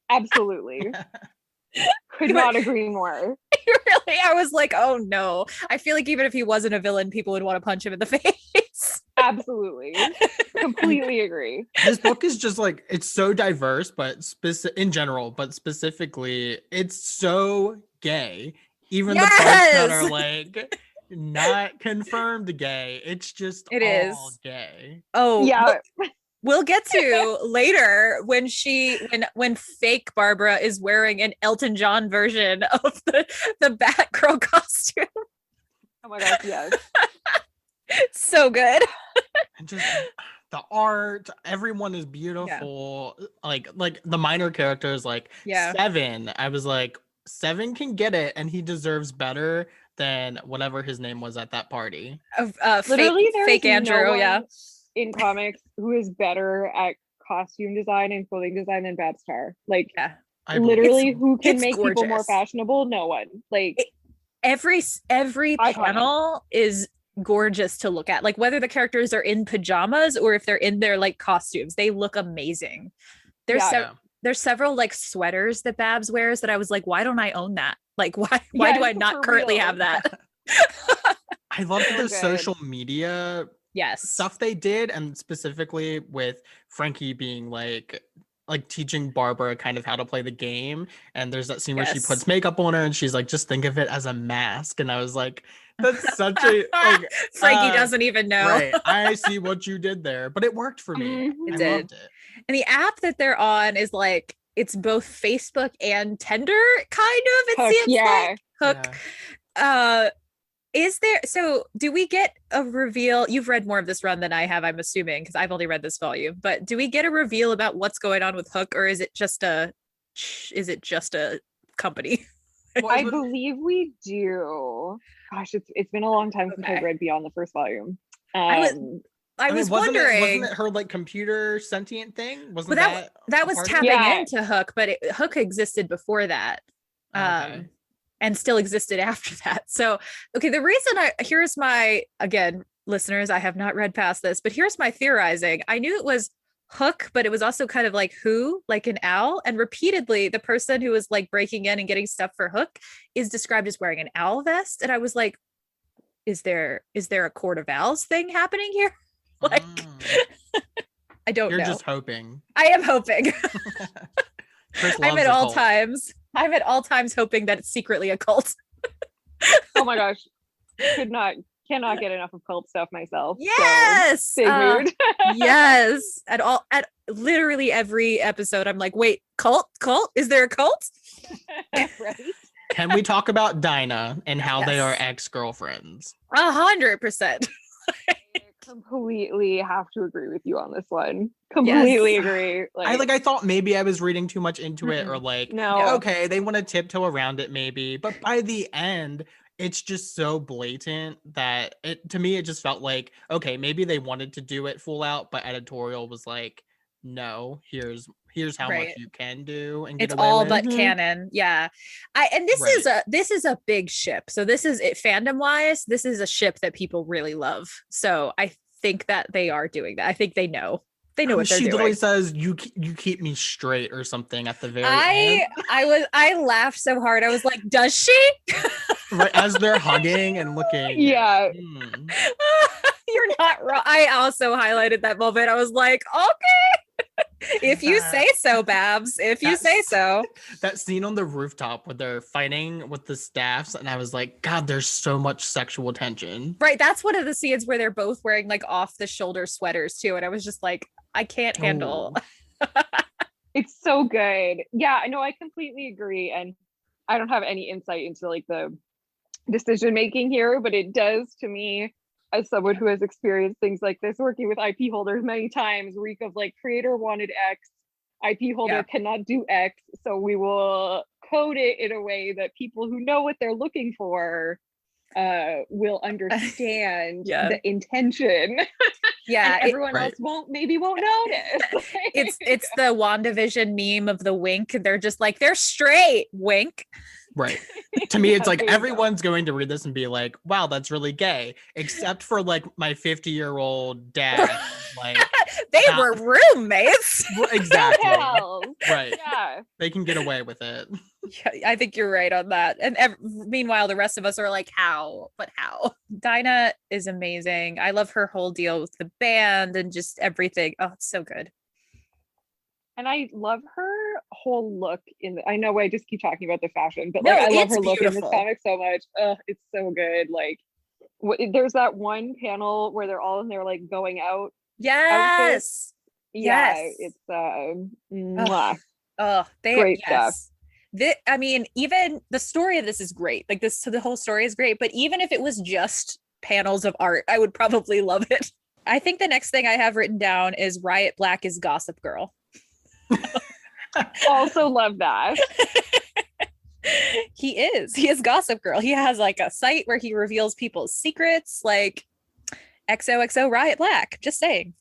Could not agree more. Really, I was like, oh no. I feel like even if he wasn't a villain, people would want to punch him in the face. Absolutely. Completely agree. This book is just like, it's so diverse, but in general, but specifically, it's so gay. Even the parts that are like not confirmed gay, it's just all gay. Oh yeah. We'll get to later when fake Barbara is wearing an Elton John version of the Batgirl costume. Oh my gosh, yes. So good. And just the art, everyone is beautiful. Yeah. Like the minor characters, like Seven. I was like, Seven can get it, and he deserves better than whatever his name was at that party. Literally, fake Andrew. In comics, who is better at costume design and clothing design than Tarr? Like, literally, who can make people more fashionable? No one. Like, every panel is gorgeous to look at. Like, whether the characters are in pajamas or if they're in their like costumes, they look amazing. There's several like sweaters that Babs wears that I was like, why don't I own that? Like, why do I not currently have that? I love the social media stuff they did, and specifically with Frankie being like teaching Barbara kind of how to play the game, and there's that scene where she puts makeup on her and she's like, just think of it as a mask, and I was like, that's such a like Frankie doesn't even know. Right, I see what you did there, but it worked for me. I loved it. And the app that they're on is like, it's both Facebook and Tinder kind of, it seems like Hook. Do we get a reveal? You've read more of this run than I have, I'm assuming, because I've only read this volume, but do we get a reveal about what's going on with Hook, or is it just a company? I believe we do. Gosh, it's been a long time since I read beyond the first volume. I was wondering, wasn't it her like computer sentient thing? Wasn't that was tapping into Hook, but Hook existed before that. And still existed after that. So, okay, the reason here's my, again, listeners, I have not read past this, but here's my theorizing. I knew it was Hook, but it was also kind of like who, like an owl. And repeatedly, the person who was like breaking in and getting stuff for Hook is described as wearing an owl vest. And I was like, is there a Court of Owls thing happening here? Like, I don't know. You're just hoping. I am hoping. I'm at all times hoping that it's secretly a cult. Oh my gosh. Cannot get enough of cult stuff myself. Yes. So, big mood. Yes. At literally every episode, I'm like, wait, cult? Is there a cult? Right. Can we talk about Dinah and how they are ex-girlfriends? 100%. Completely have to agree with you on this one. Completely agree. I thought maybe I was reading too much into it, or like, no, okay, they want to tiptoe around it maybe, but by the end it's just so blatant that to me it just felt like, okay, maybe they wanted to do it full out, but editorial was like, no, here's how much you can do, and it's all but canon. This is a big ship, so this is it fandom wise, this is a ship that people really love, so I think that they are doing that. I think they know what they're doing. She literally says you keep me straight or something at the very end. I laughed so hard. I was like, does she? Right as they're hugging and looking. Yeah. You're not wrong. I also highlighted that moment. I was like, okay, if you say so, Babs, if you say so. That scene on the rooftop where they're fighting with the staffs, and I was like, God, there's so much sexual tension. Right. That's one of the scenes where they're both wearing like off the shoulder sweaters too. And I was just like, I can't handle. It's so good. Yeah, I know. I completely agree. And I don't have any insight into like the decision making here, but it does to me, as someone who has experienced things like this, working with IP holders many times, reek of like creator wanted X, IP holder cannot do X, so we will code it in a way that people who know what they're looking for will understand the intention. Yeah, and everyone else won't notice. It's the WandaVision meme of the wink. They're just like, they're straight, wink. Right. To me, it's like everyone's going to read this and be like, wow, that's really gay, except for like my 50-year-old dad. Like they were roommates. Exactly. Right. Yeah. They can get away with it. Yeah, I think you're right on that. And meanwhile, the rest of us are like, how? But how? Dinah is amazing. I love her whole deal with the band and just everything. Oh, it's so good. And I love her whole look I know I just keep talking about the fashion, but like I love her look in this comic so much. It's so good. Like there's that one panel where they're all in there like going out. Yes. Yeah, it's great stuff. I mean, even the story of this is great. Like the whole story is great, but even if it was just panels of art, I would probably love it. I think the next thing I have written down is Riot Black is Gossip Girl. Also love that. He is Gossip Girl. He has like a site where he reveals people's secrets, like XOXO Riot Black. Just saying.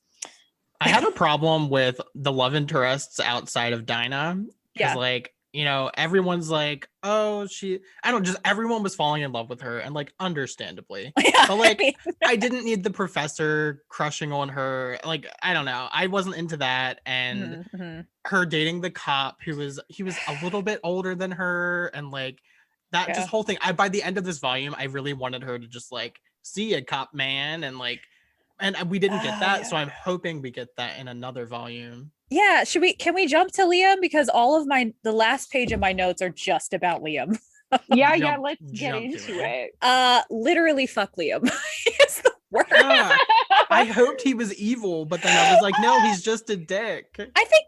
I have a problem with the love interests outside of Dinah. Because like, you know, everyone's like, oh, everyone was falling in love with her, and like understandably. But like I didn't need the professor crushing on her. Like, I don't know. I wasn't into that. And her dating the cop he was a little bit older than her, and like that just whole thing. By the end of this volume, I really wanted her to just like see a cop man, and we didn't get that. So I'm hoping we get that in another volume. Yeah, can we jump to Liam, because all of the last page of my notes are just about Liam. Let's get into it. Literally fuck Liam. It's the worst. Yeah. I hoped he was evil, but then I was like, no, he's just a dick. I think,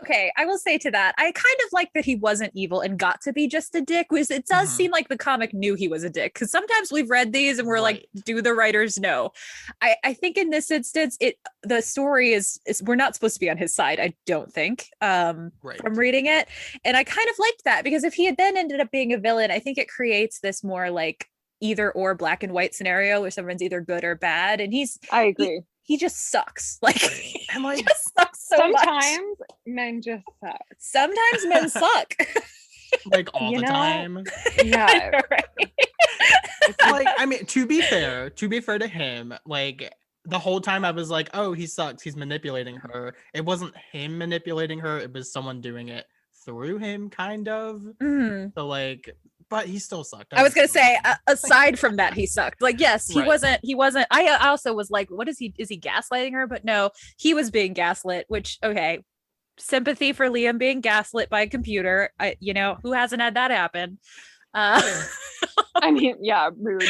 okay, I will say to that, I kind of like that he wasn't evil and got to be just a dick, because it does seem like the comic knew he was a dick, because sometimes we've read these and we're like, do the writers know? I think in this instance, the story is we're not supposed to be on his side, I don't think, from reading it. And I kind of liked that, because if he had then ended up being a villain, I think it creates this more like either or black and white scenario where someone's either good or bad. And I agree. He just sucks. Like, and like, he just sucks so sometimes much. men just suck. Sometimes men suck. Like all the time. Yeah. Right. Like, I mean, to be fair to him, like the whole time I was like, oh, he sucks. He's manipulating her. It wasn't him manipulating her. It was someone doing it through him, kind of. So like, but he still sucked. I was gonna say, aside from that, he sucked. Like, yes, he wasn't. I also was like, what is he? Is he gaslighting her? But no, he was being gaslit. Which, okay, sympathy for Liam being gaslit by a computer. Who hasn't had that happen? I mean, yeah, rude.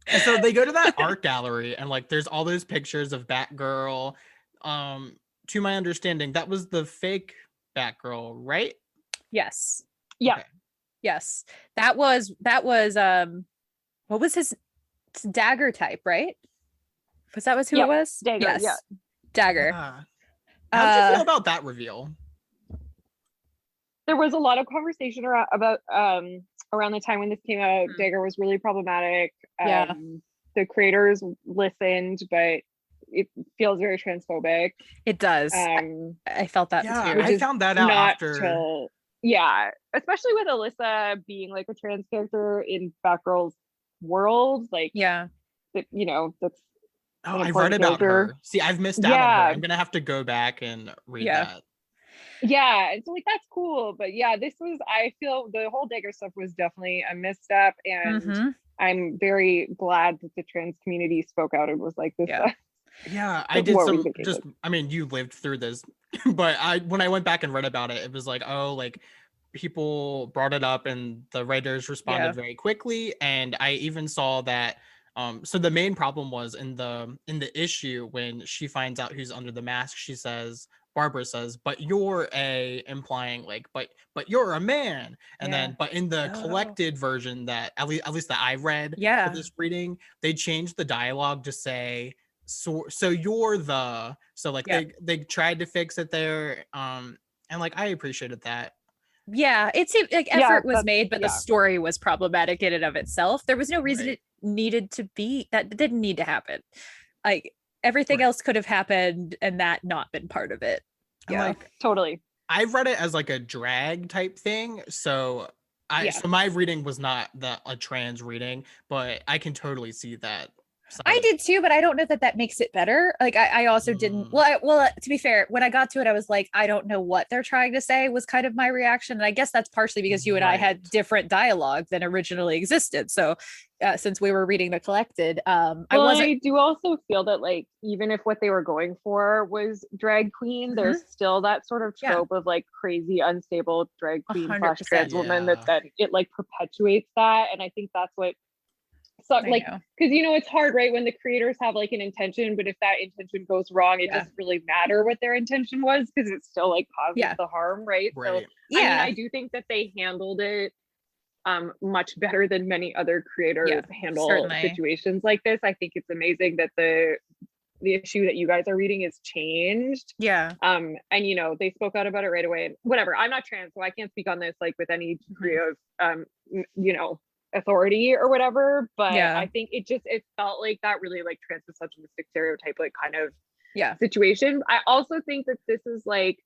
And so they go to that art gallery, and like, there's all those pictures of Batgirl. To my understanding, that was the fake Batgirl, right? Yes. Yeah. Okay. Yes, that was what was his dagger type, right? Was that who it was? Dagger, yes. yeah. Dagger. How did you feel about that reveal? There was a lot of conversation about around the time when this came out. Dagger was really problematic. The creators listened, but it feels very transphobic. It does. I felt that too. I found that out after. Yeah, especially with Aliza being like a trans character in Batgirl's world, like that's I read about her. See, I've missed out on her. I'm gonna have to go back and read that. Yeah, and so like that's cool, but yeah, I feel the whole Dagger stuff was definitely a misstep, and I'm very glad that the trans community spoke out and was like this. Yeah, I did I mean, you lived through this, but when I went back and read about it, it was like, oh, like people brought it up and the writers responded very quickly. And I even saw that so the main problem was in the issue when she finds out who's under the mask, Barbara says, but you're implying like, but you're a man. And then, but in the collected version that at least that I read for this reading, they changed the dialogue to say, so you're they tried to fix it there. And like, I appreciated that. Yeah, it seemed like effort was made, but the story was problematic in and of itself. There was no reason it needed to be, that didn't need to happen. Like, everything else could have happened and that not been part of it. Yeah, like, totally. I read it as like a drag type thing. So so my reading was not a trans reading, but I can totally see that. I did too, but I don't know that makes it better. Like, I also didn't. Well, to be fair, when I got to it, I was like, I don't know what they're trying to say, was kind of my reaction. And I guess that's partially because you and I had different dialogue than originally existed. So since we were reading the collected, I do also feel that like, even if what they were going for was drag queen, there's still that sort of trope of like crazy, unstable drag queen / trans woman that it like perpetuates that. And I think that's what like, because it's hard, right, when the creators have like an intention, but if that intention goes wrong, it doesn't really matter what their intention was, because it's still like causes the harm, right? So I mean, I do think that they handled it much better than many other creators handle situations like this. I think it's amazing that the issue that you guys are reading is changed. And they spoke out about it right away. And whatever, I'm not trans, so I can't speak on this like with any degree of authority or whatever, but I think it felt like that really like trans misogynistic stereotype like kind of situation. I also think that this is like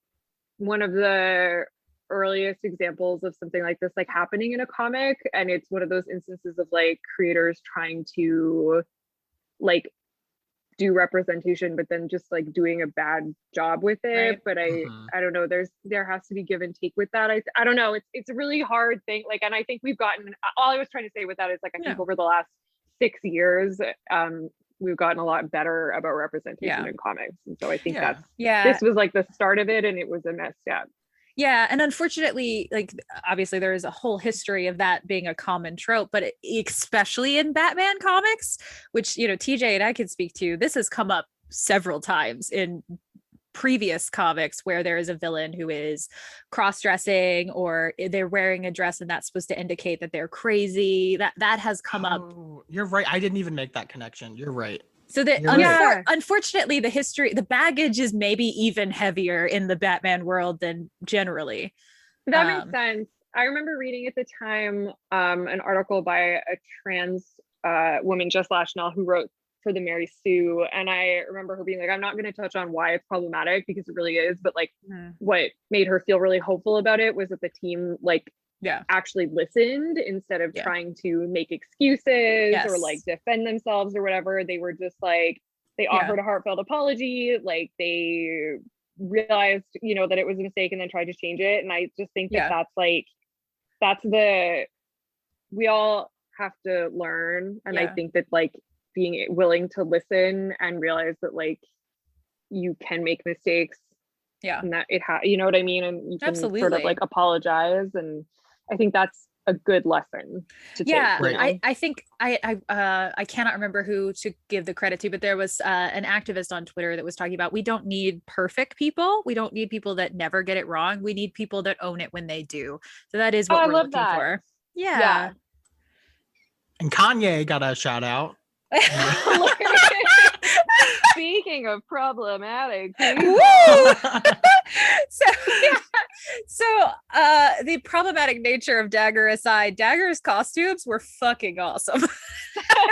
one of the earliest examples of something like this like happening in a comic, and it's one of those instances of like creators trying to like do representation but then just like doing a bad job with it. But I don't know, there has to be give and take with that. I don't know, it's a really hard thing, like, and I think we've gotten, all I was trying to say with that is like, I think over the last 6 years we've gotten a lot better about representation in comics, and so I think that's this was like the start of it, and it was a misstep. Yeah, and unfortunately, like, obviously there is a whole history of that being a common trope, but especially in Batman comics, which TJ and I can speak to, this has come up several times in previous comics where there is a villain who is cross-dressing or they're wearing a dress and that's supposed to indicate that they're crazy. That has come up. You're right. I didn't even make that connection. You're right. So that You're unfortunately the baggage is maybe even heavier in the Batman world than generally. That makes sense. I remember reading at the time an article by a trans woman, Jess Lashnell, who wrote for the Mary Sue, and I remember her being like, I'm not going to touch on why it's problematic because it really is, but like what made her feel really hopeful about it was that the team like actually listened instead of trying to make excuses or like defend themselves or whatever. They were just like, they offered a heartfelt apology, like they realized, you know, that it was a mistake and then tried to change it. And I just think that we all have to learn, and I think that like being willing to listen and realize that like you can make mistakes and that you know what I mean, and you can sort of like apologize, and I think that's a good lesson to take. I think I cannot remember who to give the credit to, but there was an activist on Twitter that was talking about, we don't need perfect people, we don't need people that never get it wrong, we need people that own it when they do. So that is what we're looking for. And Kanye got a shout out. Speaking of problematic so the problematic nature of Dagger aside, Dagger's costumes were fucking awesome.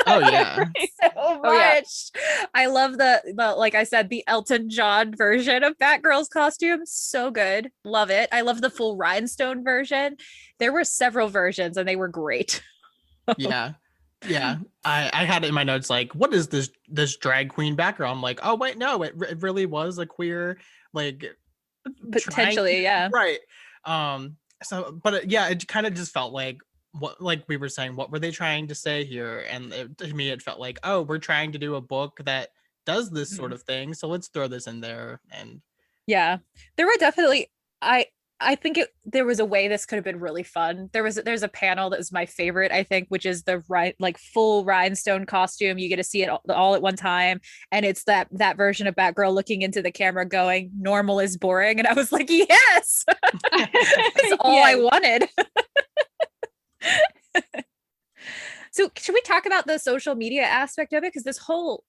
So much. I love the like I said, the Elton John version of Batgirl's costume, so good, love it. I love the full rhinestone version. There were several versions and they were great. I had it in my notes like, what is this drag queen Batgirl? I'm like, oh wait, no, it really was a queer, like potentially right. So but it kind of just felt like, what, like we were saying, what were they trying to say here? And to me it felt like, oh, we're trying to do a book that does this sort of thing, so let's throw this in there. And there were definitely, I think there was a way this could have been really fun. There's a panel that was my favorite, I think, which is the like full rhinestone costume. You get to see it all at one time, and it's that version of Batgirl looking into the camera going, normal is boring, and I was like, yes. That's all I wanted. So should we talk about the social media aspect of it? Because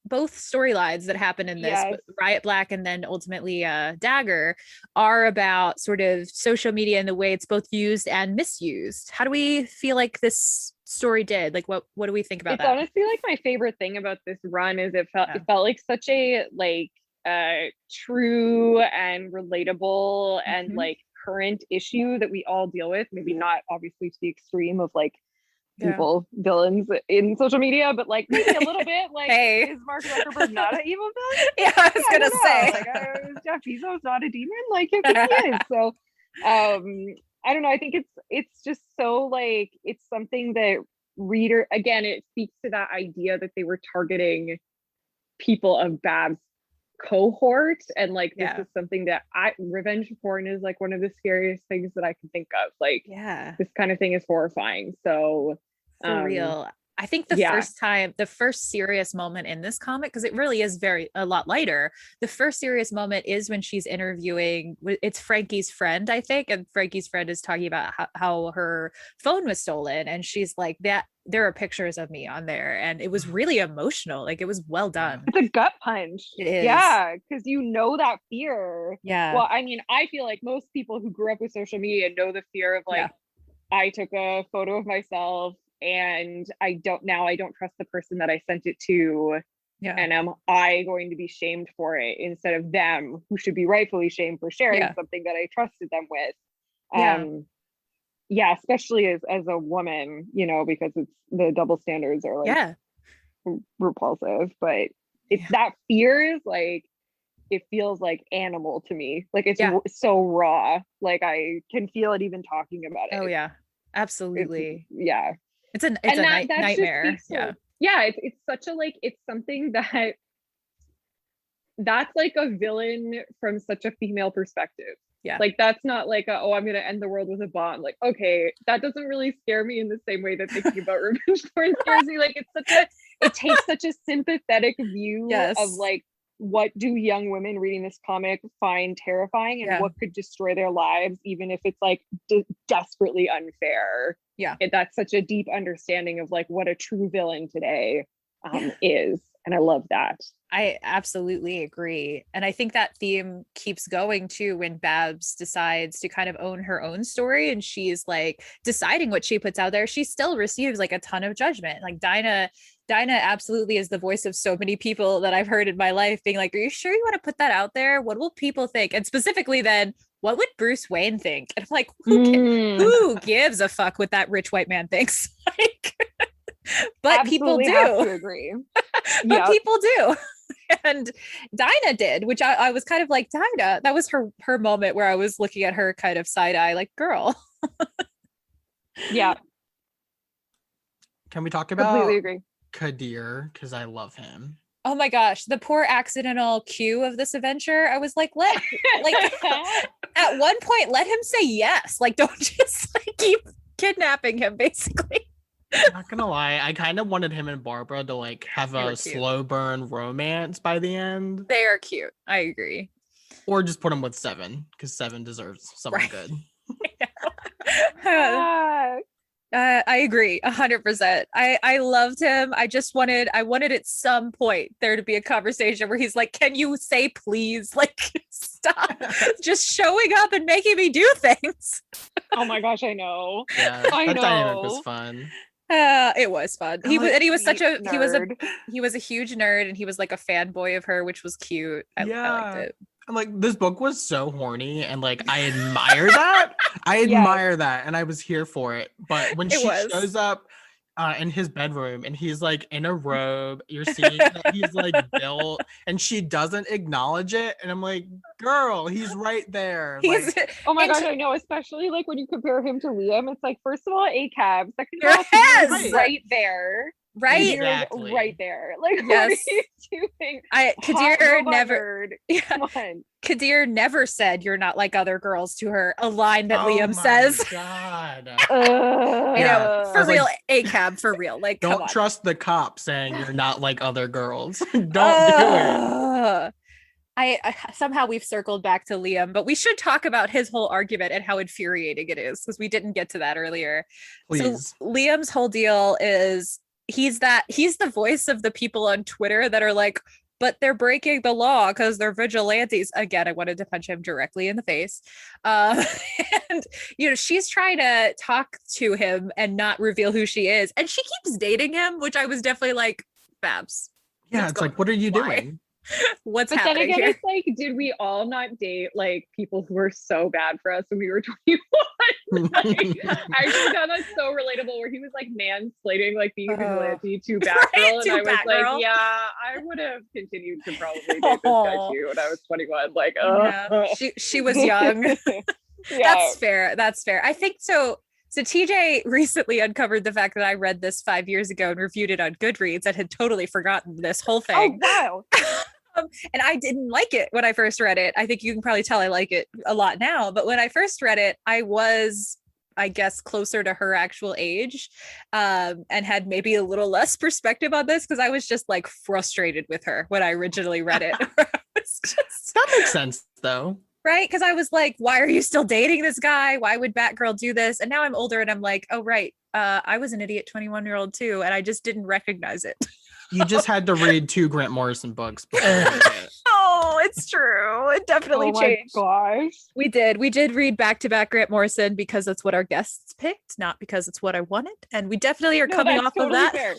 both storylines that happen in this, Riot Black and then ultimately Dagger, are about sort of social media and the way it's both used and misused. How do we feel like this story did? Like, what do we think about that? It's honestly like my favorite thing about this run is it felt like such a like true and relatable and like current issue that we all deal with. Maybe not obviously to the extreme of like evil villains in social media, but like maybe a little bit like, is Mark Zuckerberg not an evil villain? I was gonna say, like, is Jeff Bezos not a demon? Like, I think he is. So I don't know, I think it's just so like, it's something that again, it speaks to that idea that they were targeting people of Bab's cohort, and like this is something that revenge porn is like one of the scariest things that I can think of. Like this kind of thing is horrifying. So for real, I think the first serious moment in this comic, because it really is a lot lighter, the first serious moment is when she's interviewing, it's Frankie's friend, I think, and Frankie's friend is talking about how her phone was stolen, and she's like, that there are pictures of me on there, and it was really emotional. Like, it was well done. It's a gut punch. It is. Yeah, because you know that fear. Yeah. Well, I mean, I feel like most people who grew up with social media know the fear of like, I took a photo of myself and I don't trust the person that I sent it to. Yeah. And am I going to be shamed for it instead of them, who should be rightfully shamed for sharing something that I trusted them with? Especially as a woman, you know, because it's the double standards are like repulsive, but it's that fear is like, it feels like animal to me. Like it's so raw. Like I can feel it even talking about it. Oh yeah, absolutely. It's a nightmare. It's such a like, it's something that's like a villain from such a female perspective. Like that's not like I'm gonna end the world with a bomb. Like, okay, that doesn't really scare me in the same way that thinking about revenge porn scares me. Like it takes such a sympathetic view of like what do young women reading this comic find terrifying, and what could destroy their lives, even if it's like desperately unfair. That's such a deep understanding of like what a true villain today is, and I love that. I absolutely agree. And I think that theme keeps going too when Babs decides to kind of own her own story, and she's like deciding what she puts out there. She still receives like a ton of judgment. Like Dinah absolutely is the voice of so many people that I've heard in my life being like, are you sure you want to put that out there? What will people think? And specifically then, what would Bruce Wayne think? And I'm like, who gives a fuck what that rich white man thinks? Like, but absolutely people do. Have to agree. But people do. And Dinah did, which I was kind of like, Dinah, that was her moment where I was looking at her kind of side eye, like, girl. Yeah. Can we talk about completely agree. Kadir? Because I love him. Oh my gosh, the poor accidental Q of this adventure. I was like, at one point, let him say yes. Like, don't just like keep kidnapping him, basically. Not gonna lie, I kind of wanted him and Barbara to like have a slow burn romance by the end. They are cute. I agree. Or just put him with Seven, because Seven deserves someone good. I agree 100%. I loved him. I wanted at some point there to be a conversation where he's like, can you say please? Like, stop just showing up and making me do things. Oh my gosh, I know. Yeah, that dynamic was fun. It was fun. He was nerd. he was a huge nerd, and he was like a fanboy of her, which was cute. I liked it. And like this book was so horny, and like I admire that. I admire that, and I was here for it. But when she shows up in his bedroom and he's like in a robe, you're seeing that he's like built, and she doesn't acknowledge it, and I'm like, girl, he's right there. Like, oh my gosh, I know, especially like when you compare him to Liam. It's like, first of all, ACAB, second of all, he's right there. Right, exactly. Right there. Like, yes. what are you doing? Kadir never. Come on. Kadir never said "you're not like other girls" to her. A line that Liam says. God. You know, for real, like, ACAB, for real. Like, don't trust the cop saying you're not like other girls. Don't do it. I somehow we've circled back to Liam, but we should talk about his whole argument and how infuriating it is, because we didn't get to that earlier. Please. So Liam's whole deal is he's the voice of the people on Twitter that are like, but they're breaking the law because they're vigilantes. Again, I wanted to punch him directly in the face. And, you know, she's trying to talk to him and not reveal who she is. And she keeps dating him, which I was definitely like, Babs. Yeah, it's like, what are you doing? What's but happening then again, here? it's like, did we all not date like people who were so bad for us when we were 21? Like, I just found that so relatable, where he was like mansplaining like being a vigilante to Batgirl, and I was like, yeah, I would have continued to probably date this guy too when I was 21. Like, she was young. Yeah. That's fair. I think so. So TJ recently uncovered the fact that I read this 5 years ago and reviewed it on Goodreads and had totally forgotten this whole thing. Oh, wow. And I didn't like it when I first read it. I think you can probably tell I like it a lot now. But when I first read it, I was, I guess, closer to her actual age, and had maybe a little less perspective on this, because I was just like frustrated with her when I originally read it. That makes sense, though. Right? Because I was like, why are you still dating this guy? Why would Batgirl do this? And now I'm older and I'm like, oh, right. I was an idiot 21-year-old too. And I just didn't recognize it. You just had to read 2 Grant Morrison books. Oh, it's true. It definitely changed. Gosh. We did read back-to-back Grant Morrison because that's what our guests picked, not because it's what I wanted. And we definitely are coming off of that. Fair.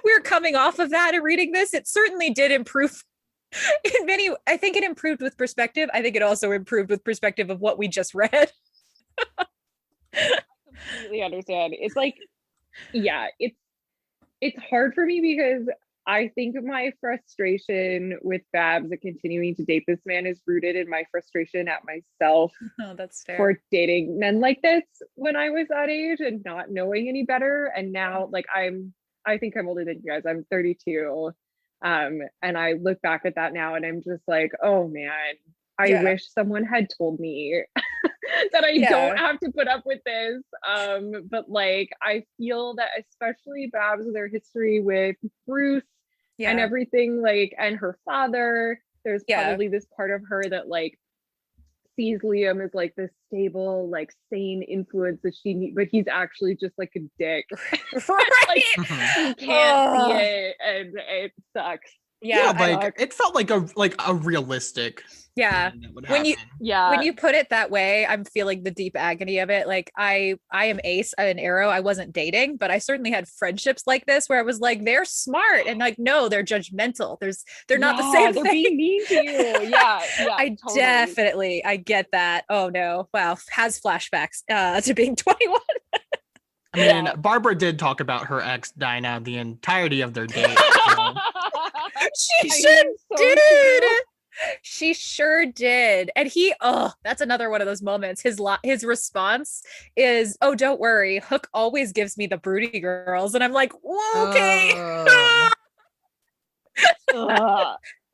We're coming off of that and reading this. It certainly did improve. I think it improved with perspective. I think it also improved with perspective of what we just read. I completely understand. It's like, yeah, it's hard for me because I think my frustration with Babs and continuing to date this man is rooted in my frustration at myself. Oh, that's fair. For dating men like this when I was that age and not knowing any better. And now, like, I think I'm older than you guys. I'm 32. And I look back at that now and I'm just like, oh man, I wish someone had told me that I don't have to put up with this. But like, I feel that especially Babs with their history with Bruce, and everything, like, and her father. There's probably this part of her that like sees Liam as like this stable, like sane influence that she needs, but he's actually just like a dick. Right. Like, you can't see it, and it sucks. Yeah, like it felt like a realistic. Yeah. When you put it that way, I'm feeling the deep agony of it. Like I am Ace, I'm an Arrow. I wasn't dating, but I certainly had friendships like this where I was like, they're smart, and like, no, they're judgmental. They're not the same they're thing. being mean to you. Yeah. I totally. definitely, I get that. Oh no. Wow. Has flashbacks to being 21. I mean, Barbara did talk about her ex Dinah the entirety of their date. So. She sure did. She sure did. And that's another one of those moments. His response is, "Oh, don't worry. Hook always gives me the broody girls." And I'm like, okay.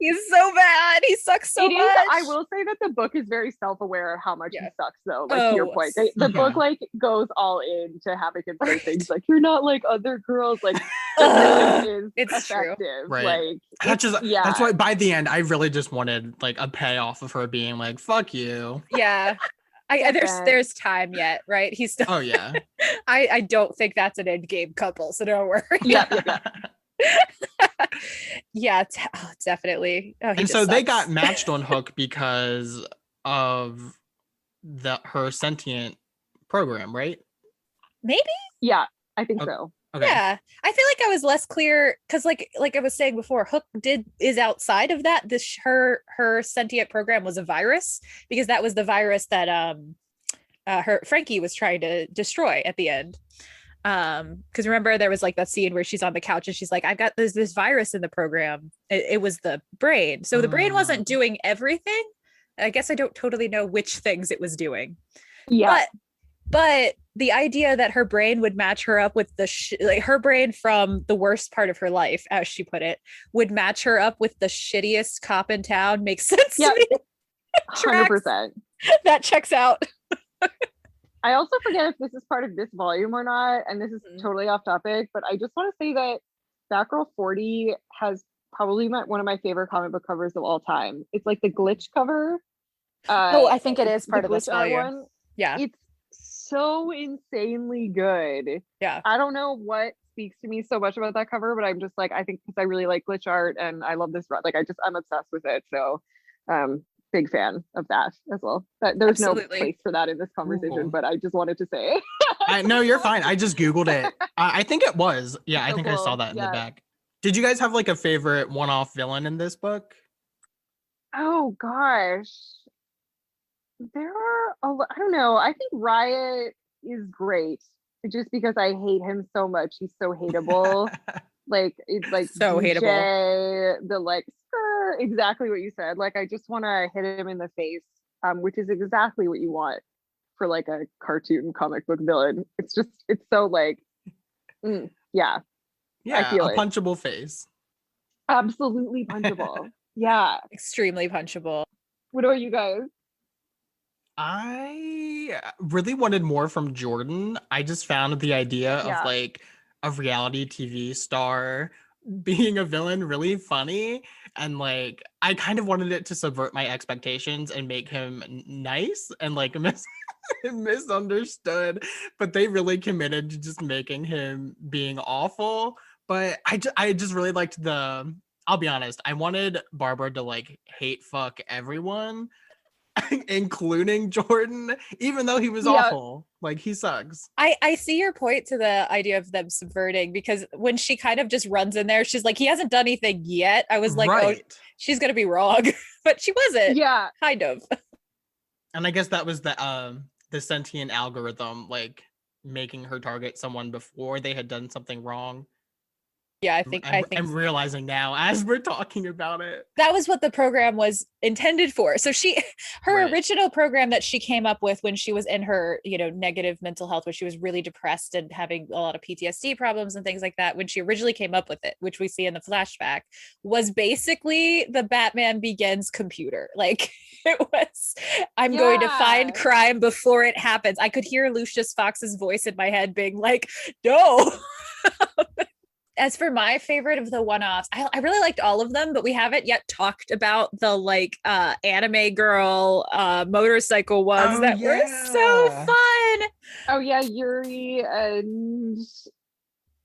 He's so bad. He sucks so much. I will say that the book is very self-aware of how much he sucks, though. Like, to your point, the book like goes all in to having him say things like, "You're not like other girls." Like, it's effective. True. Right. Like, that's why by the end I really just wanted like a payoff of her being like, "Fuck you." Yeah. There's time yet, right? He's still. Oh yeah. I don't think that's an end game couple, so don't worry. Yeah. Yeah, definitely. And so they got matched on Hook because of her sentient program, right? Maybe. Yeah, I think so. Okay. Yeah, I feel like I was less clear because, like I was saying before, Hook is outside of that. Her sentient program was a virus, because that was the virus that her Frankie was trying to destroy at the end. Because remember, there was like that scene where she's on the couch and she's like, "I've got this virus in the program." It was the brain. So the brain wasn't doing everything. I guess I don't totally know which things it was doing. Yeah. But the idea that her brain would match her up with her brain from the worst part of her life, as she put it, would match her up with the shittiest cop in town makes sense to me. 100%. That checks out. I also forget if this is part of this volume or not, and this is totally off topic, but I just want to say that Batgirl 40 has probably one of my favorite comic book covers of all time. It's like the glitch cover. I think it is part of this volume. One. Yeah. It's so insanely good. Yeah. I don't know what speaks to me so much about that cover, but I'm just like, I think because I really like glitch art and I love this, like I'm obsessed with it. So big fan of that as well. But there's no place for that in this conversation, but I just wanted to say. No, you're fine. I just Googled it. I think it was. Yeah, I think I saw that in the back. Did you guys have like a favorite one-off villain in this book? Oh gosh. There are I don't know. I think Riot is great just because I hate him so much. He's so hateable. Like, it's like so DJ, hateable. The like exactly what you said. Like, I just want to hit him in the face, which is exactly what you want for like a cartoon comic book villain. It's so like, yeah, I feel a punchable face. Absolutely punchable. Yeah, extremely punchable. What are you guys? I really wanted more from Jordan. I just found the idea of like a reality TV star being a villain really funny, and like I kind of wanted it to subvert my expectations and make him nice and like misunderstood, but they really committed to just making him being awful. But I just really liked I'll be honest, I wanted Barbara to like hate fuck everyone, including Jordan, even though he was awful. Like, he sucks. I see your point to the idea of them subverting, because when she kind of just runs in there, she's like, he hasn't done anything yet. I was like, oh, she's gonna be wrong. But she wasn't. Yeah, kind of. And I guess that was the sentient algorithm, like making her target someone before they had done something wrong. Yeah, I think I'm realizing now as we're talking about it. That was what the program was intended for. So her original program that she came up with when she was in her, negative mental health, where she was really depressed and having a lot of PTSD problems and things like that, when she originally came up with it, which we see in the flashback, was basically the Batman Begins computer. Like, it was, I'm going to find crime before it happens. I could hear Lucius Fox's voice in my head being like, no. As for my favorite of the one-offs, I really liked all of them, but we haven't yet talked about the like anime girl motorcycle ones that were so fun. Oh yeah, Yuri and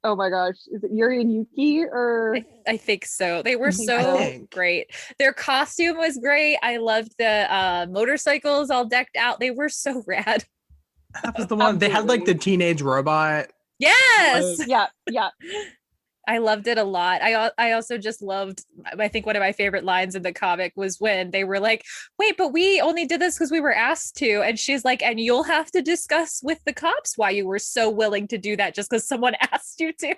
oh my gosh, is it Yuri and Yuki or I think so. They were so great. Their costume was great. I loved the motorcycles all decked out. They were so rad. That was the one. They had like the teenage robot. Yes. Yeah. I loved it a lot. I also just loved, I think one of my favorite lines in the comic was when they were like, wait, but we only did this because we were asked to. And she's like, and you'll have to discuss with the cops why you were so willing to do that just because someone asked you to.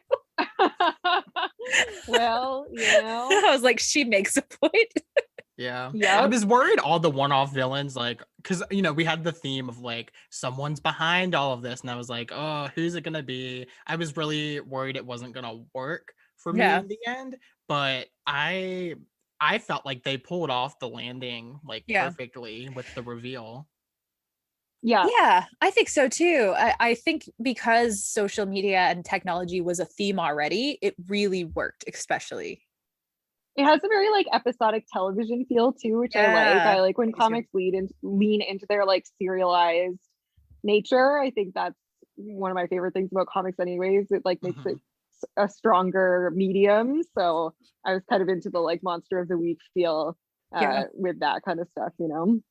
Well, I was like, she makes a point. Yeah. Yep. I was worried all the one-off villains, like, because, you know, we had the theme of like, someone's behind all of this. And I was like, oh, who's it going to be? I was really worried it wasn't going to work for me in the end. But I felt like they pulled off the landing like perfectly with the reveal. Yeah, I think so too. I think because social media and technology was a theme already, it really worked, especially. It has a very like episodic television feel too, which I like when comics lean into their like serialized nature. I think that's one of my favorite things about comics anyways. It like makes it a stronger medium. So I was kind of into the like monster of the week feel with that kind of stuff, you know.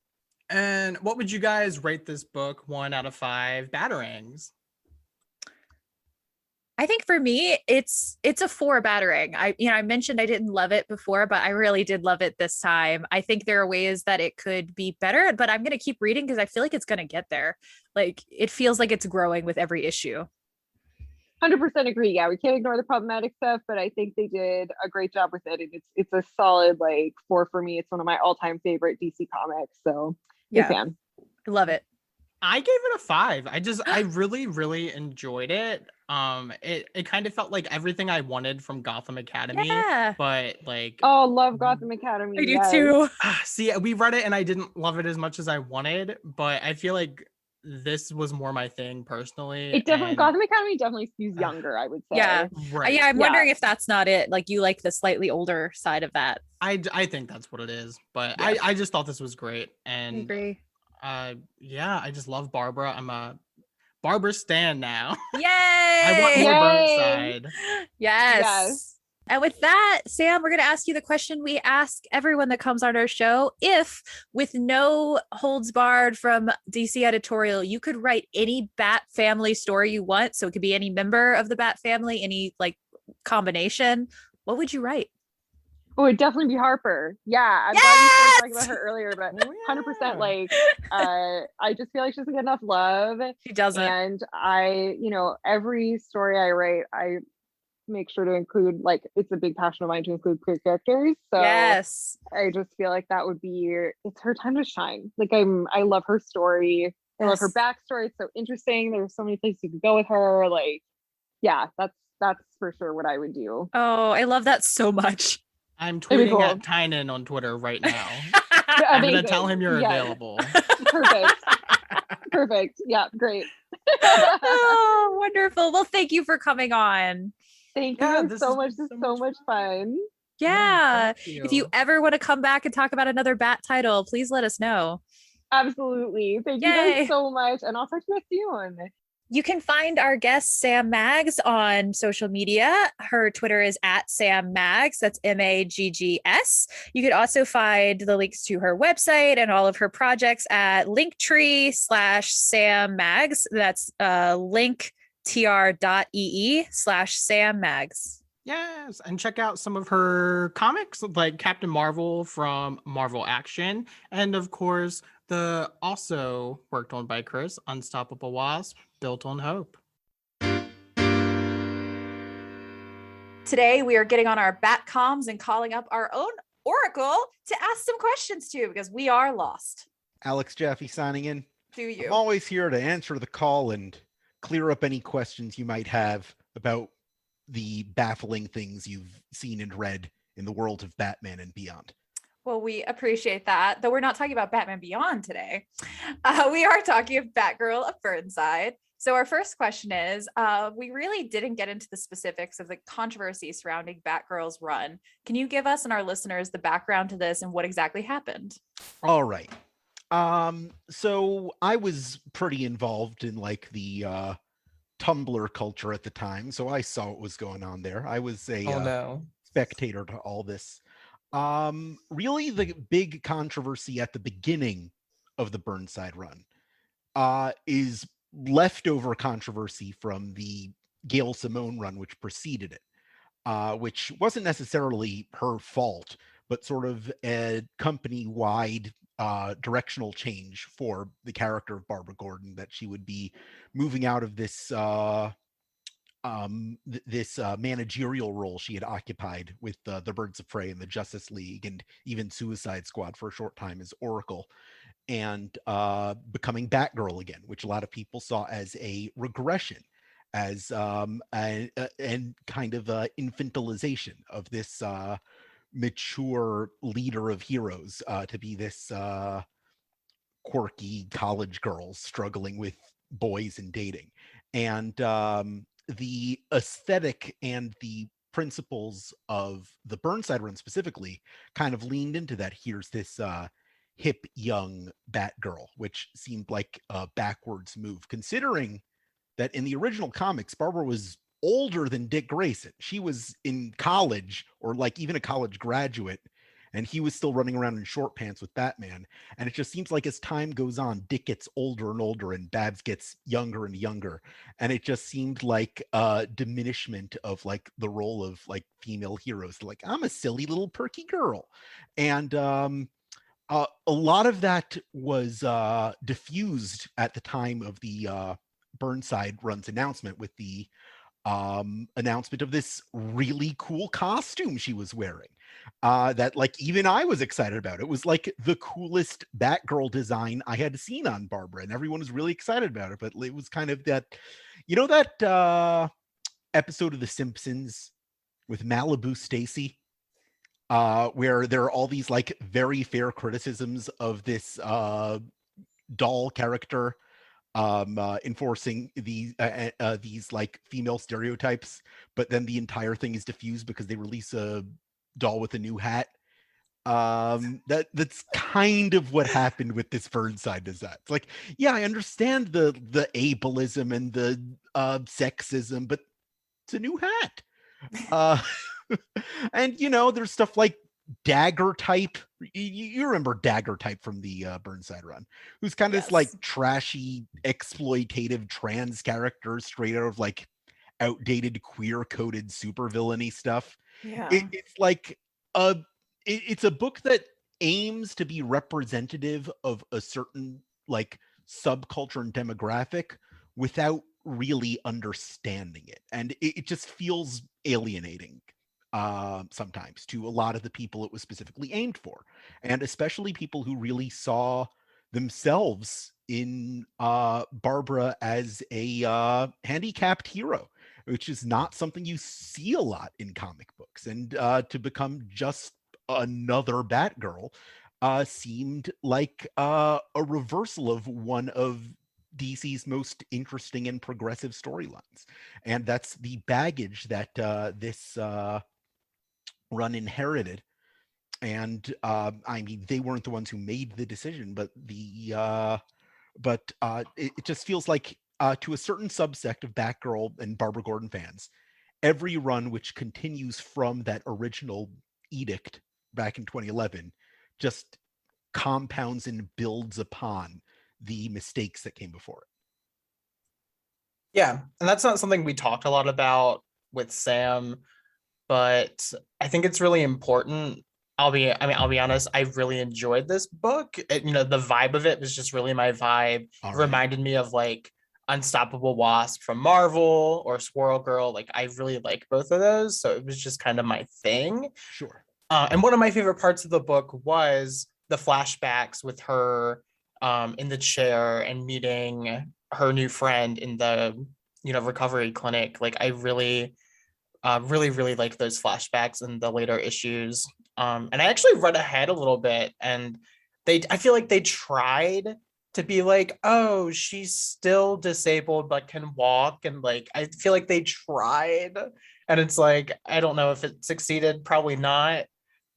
And what would you guys rate this book 1 out of 5 batarangs? I think for me, it's a 4 batarang. I mentioned I didn't love it before, but I really did love it this time. I think there are ways that it could be better, but I'm going to keep reading because I feel like it's going to get there. Like it feels like it's growing with every issue. 100% agree. Yeah, we can't ignore the problematic stuff, but I think they did a great job with it. And it's a solid like 4 for me. It's one of my all-time favorite DC comics. So big fan. I love it. I gave it a 5. I really, really enjoyed it. It kind of felt like everything I wanted from Gotham Academy, but like love Gotham Academy. I do too. See, we read it and I didn't love it as much as I wanted, but I feel like this was more my thing personally. It definitely Gotham Academy definitely skews younger, I would say. Yeah, right. Yeah, I'm wondering if that's not it. Like you like the slightly older side of that. I think that's what it is, but I just thought this was great. And I agree. I just love Barbara. I'm a Barbara stan now. Yay! I want more Burnside. Yes. And with that, Sam, we're going to ask you the question we ask everyone that comes on our show. If, with no holds barred from DC editorial, you could write any Bat family story you want, so it could be any member of the Bat family, any like combination, what would you write? Oh, it'd definitely be Harper. Yeah, I'm glad you started talking about her earlier, but 100% like I just feel like she doesn't get enough love. She doesn't. And every story I write, I make sure to include, like, it's a big passion of mine to include queer characters. So yes, I just feel like that would be, it's her time to shine. Like I love her story. I love her backstory. It's so interesting. There's so many places you could go with her. Like, yeah, that's for sure what I would do. Oh, I love that so much. I'm tweeting at Tynan on Twitter right now. I'm going to tell him you're available. Perfect. Yeah, great. Oh, wonderful. Well, thank you for coming on. Thank you so much. This is so much fun. Yeah. If you ever want to come back and talk about another Bat title, please let us know. Absolutely. Thank you guys so much. And I'll talk to you soon. You can find our guest sammaggs on social media. Her Twitter is at sammaggs. That's MAGGS. You could also find the links to her website and all of her projects at linktr.ee/sammaggs. That's linktr.ee/sammaggs. Yes, and check out some of her comics like Captain Marvel from Marvel Action, and of course the also worked on by Chris, Unstoppable Wasp, Built on Hope. Today we are getting on our bat comms and calling up our own Oracle to ask some questions to, because we are lost. Alex Jaffe signing in. Do you? I'm always here to answer the call and clear up any questions you might have about the baffling things you've seen and read in the world of Batman and beyond. Well, we appreciate that, though we're not talking about Batman Beyond today. We are talking of Batgirl of Burnside. So our first question is, we really didn't get into the specifics of the controversy surrounding Batgirl's run. Can you give us and our listeners the background to this and what exactly happened? All right. So I was pretty involved in like the Tumblr culture at the time, so I saw what was going on there. I was a spectator to all this. Really, the big controversy at the beginning of the Burnside run is leftover controversy from the Gail Simone run, which preceded it, which wasn't necessarily her fault, but sort of a company-wide directional change for the character of Barbara Gordon, that she would be moving out of this managerial role she had occupied with the Birds of Prey and the Justice League and even Suicide Squad for a short time as Oracle, and becoming Batgirl again, which a lot of people saw as a regression, as and kind of infantilization of this mature leader of heroes to be this quirky college girl struggling with boys and dating. And the aesthetic and the principles of the Burnside run specifically kind of leaned into that. Here's this hip young Batgirl, which seemed like a backwards move, considering that in the original comics, Barbara was older than Dick Grayson. She was in college, or like even a college graduate, and he was still running around in short pants with Batman. And it just seems like as time goes on, Dick gets older and older and Babs gets younger and younger. And it just seemed like a diminishment of like the role of like female heroes. Like, I'm a silly little perky girl. And a lot of that was diffused at the time of the Burnside run's announcement, with the announcement of this really cool costume she was wearing that like even I was excited about. It was like the coolest Batgirl design I had seen on Barbara, and everyone was really excited about it. But it was kind of that, you know, that episode of The Simpsons with Malibu Stacy, where there are all these like very fair criticisms of this doll character enforcing these like female stereotypes, but then the entire thing is diffused because they release a doll with a new hat. That's kind of what happened with this Burnside design. It's like, yeah, I understand the ableism and the sexism, but it's a new hat. And you know, there's stuff like Dagger Type. You remember Dagger Type from the Burnside run, who's kind of this like trashy, exploitative trans character straight out of like outdated queer coded supervillainy stuff. Yeah. It's like it's a book that aims to be representative of a certain like subculture and demographic without really understanding it, and it just feels alienating sometimes to a lot of the people it was specifically aimed for, and especially people who really saw themselves in Barbara as a handicapped hero, which is not something you see a lot in comic books. And to become just another Batgirl seemed like a reversal of one of DC's most interesting and progressive storylines. And that's the baggage that this run inherited. And I mean, they weren't the ones who made the decision, but it just feels like to a certain subsect of Batgirl and Barbara Gordon fans, every run which continues from that original edict back in 2011 just compounds and builds upon the mistakes that came before it. Yeah, and that's not something we talked a lot about with Sam, but I think it's really important. I'll be honest, I really enjoyed this book. The vibe of it was just really my vibe. It reminded me of like Unstoppable Wasp from Marvel or Squirrel Girl. Like, I really like both of those, so it was just kind of my thing. Sure. And one of my favorite parts of the book was the flashbacks with her in the chair and meeting her new friend in the recovery clinic. Like, I really like those flashbacks in the later issues. And I actually read ahead a little bit, and I feel like they tried to be like, oh, she's still disabled but can walk, and like I feel like they tried, and it's like I don't know if it succeeded, probably not,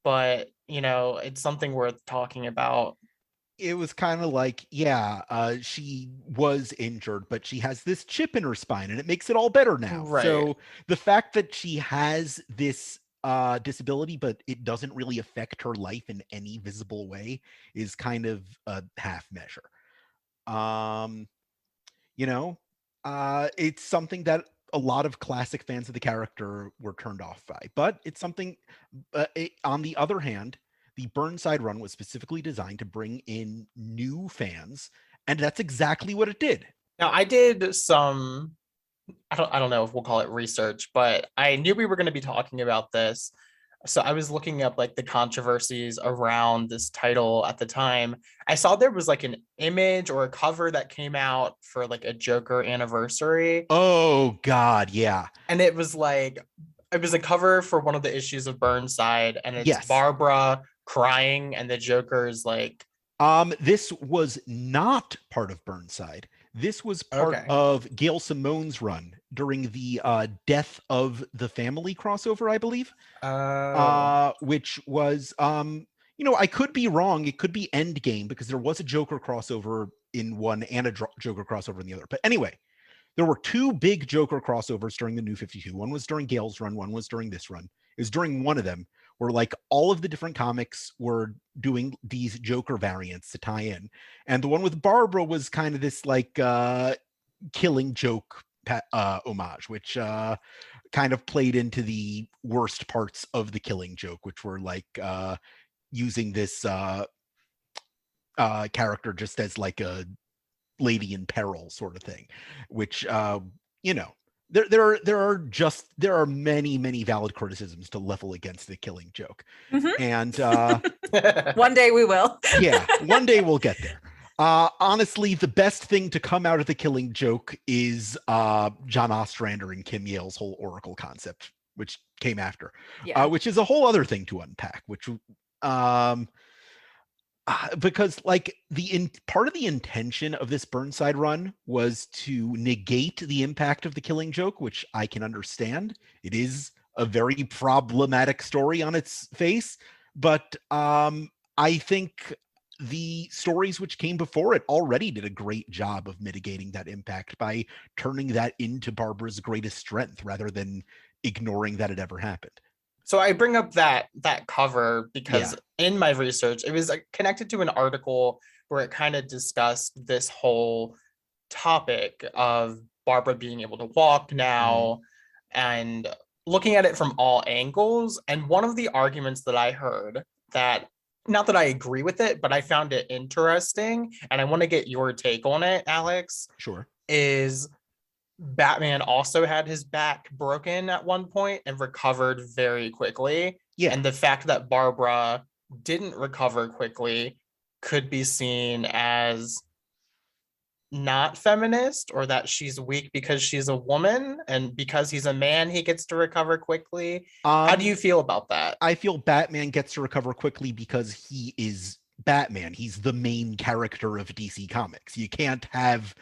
but you know, it's something worth talking about. It was kind of like, yeah, she was injured, but she has this chip in her spine and it makes it all better now. Right. So the fact that she has this disability, but it doesn't really affect her life in any visible way is kind of a half measure. You know, it's something that a lot of classic fans of the character were turned off by, but it's something, on the other hand, the Burnside run was specifically designed to bring in new fans, and that's exactly what it did. Now, I did some, I don't know if we'll call it research, but I knew we were going to be talking about this. So I was looking up like the controversies around this title at the time. I saw there was like an image or a cover that came out for like a Joker anniversary. Oh God, yeah. And it was like, it was a cover for one of the issues of Burnside, and it's Barbara crying and the Joker's like, this was not part of Burnside. This was part of Gail Simone's run during the Death of the Family crossover, I believe. Which was, you know, I could be wrong. It could be Endgame, because there was a Joker crossover in one and a Joker crossover in the other. But anyway, there were two big Joker crossovers during the New 52. One was during Gail's run. One was during this run. It was during one of them where like all of the different comics were doing these Joker variants to tie in. And the one with Barbara was kind of this like Killing Joke homage, which kind of played into the worst parts of the Killing Joke, which were like using this character just as like a lady in peril sort of thing, which you know, there are many valid criticisms to level against the Killing Joke. And one day we will. Yeah, one day we'll get there. Honestly, the best thing to come out of the Killing Joke is John Ostrander and Kim Yale's whole Oracle concept, which came after, which is a whole other thing to unpack, which because like part of the intention of this Burnside run was to negate the impact of the Killing Joke, which I can understand. It is a very problematic story on its face, but I think the stories which came before it already did a great job of mitigating that impact by turning that into Barbara's greatest strength rather than ignoring that it ever happened. So I bring up that cover because in my research, it was connected to an article where it kind of discussed this whole topic of Barbara being able to walk now and looking at it from all angles. And one of the arguments that I heard, that not that I agree with it, but I found it interesting, and I want to get your take on it, Alex. Sure. Is Batman also had his back broken at one point and recovered very quickly. Yeah. And the fact that Barbara didn't recover quickly could be seen as not feminist, or that she's weak because she's a woman, and because he's a man, he gets to recover quickly. How do you feel about that? I feel Batman gets to recover quickly because he is Batman. He's the main character of DC Comics. You can't have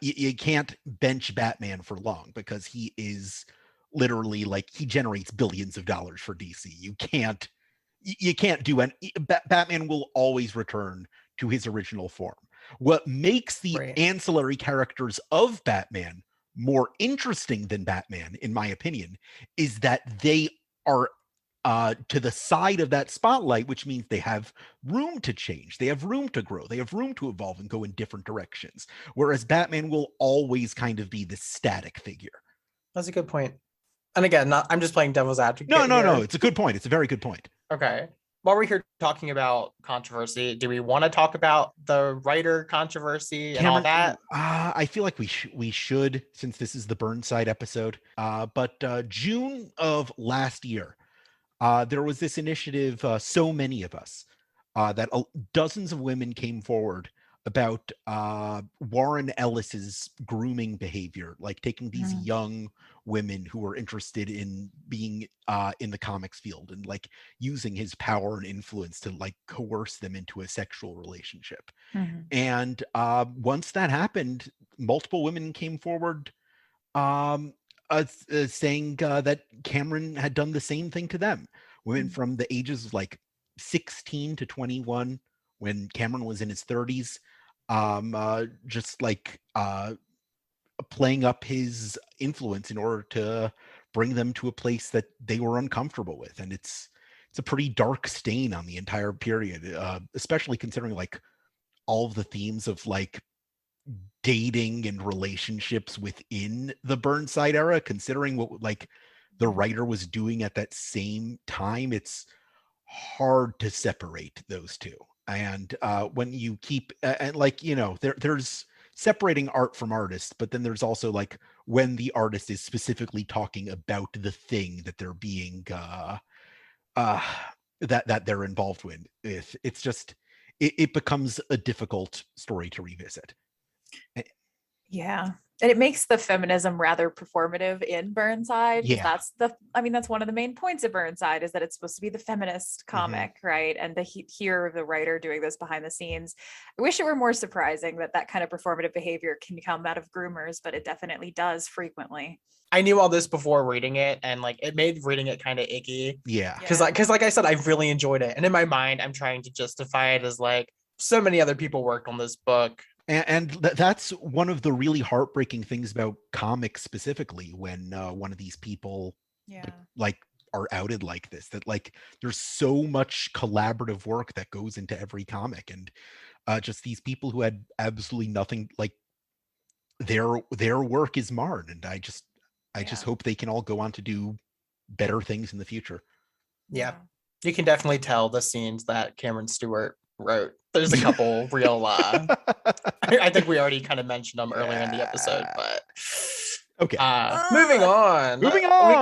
you can't bench Batman for long because he is literally like, he generates billions of dollars for DC. You can't do any. Batman will always return to his original form. What makes the ancillary characters of Batman more interesting than Batman, in my opinion, is that they are to the side of that spotlight, which means they have room to change, they have room to grow, they have room to evolve and go in different directions. Whereas Batman will always kind of be the static figure. That's a good point. And again, I'm just playing devil's advocate. No, it's a good point. It's a very good point. Okay. While we're here talking about controversy, do we want to talk about the writer controversy and all that? I feel like we should, since this is the Burnside episode. But June of last year, there was this initiative, So Many of Us, that dozens of women came forward about Warren Ellis's grooming behavior, like taking these young women who were interested in being in the comics field and like using his power and influence to like coerce them into a sexual relationship. And once that happened, multiple women came forward saying that Cameron had done the same thing to them. Women from the ages of like 16 to 21, when Cameron was in his 30s, just like playing up his influence in order to bring them to a place that they were uncomfortable with. And it's a pretty dark stain on the entire period, especially considering like all of the themes of like dating and relationships within the Burnside era, considering what like the writer was doing at that same time. It's hard to separate those two. And when you keep and like, you know, there's separating art from artists, but then there's also like when the artist is specifically talking about the thing that they're being that they're involved with. It's just it becomes a difficult story to revisit. Yeah. And it makes the feminism rather performative in Burnside. Yeah. That's one of the main points of Burnside, is that it's supposed to be the feminist comic, right? And hear the writer doing this behind the scenes. I wish it were more surprising that kind of performative behavior can come out of groomers, but it definitely does frequently. I knew all this before reading it, and like it made reading it kind of icky. Yeah. Because like I said, I really enjoyed it. And in my mind, I'm trying to justify it as like so many other people worked on this book. And that's one of the really heartbreaking things about comics specifically, when one of these people like are outed like this, that like there's so much collaborative work that goes into every comic, and just these people who had absolutely nothing, like their work is marred. And I just hope they can all go on to do better things in the future. Yeah. You can definitely tell the scenes that Cameron Stewart wrote. There's a couple real I think we already kind of mentioned them earlier in the episode, but okay. Moving on.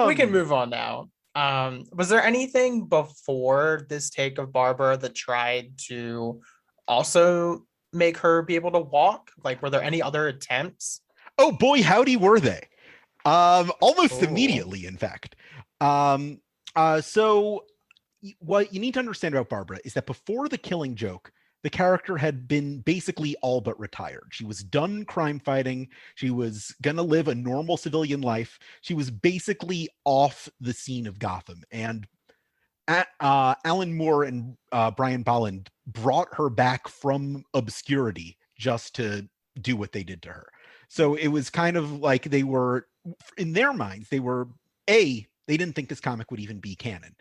We can move on now. Was there anything before this take of Barbara that tried to also make her be able to walk? Like, were there any other attempts? Oh boy, howdy were they. Almost immediately, in fact. So what you need to understand about Barbara is that before the Killing Joke, the character had been basically all but retired. She was done crime fighting. She was going to live a normal civilian life. She was basically off the scene of Gotham. And Alan Moore and Brian Bolland brought her back from obscurity just to do what they did to her. So it was kind of like they were, in their minds, they didn't think this comic would even be canon.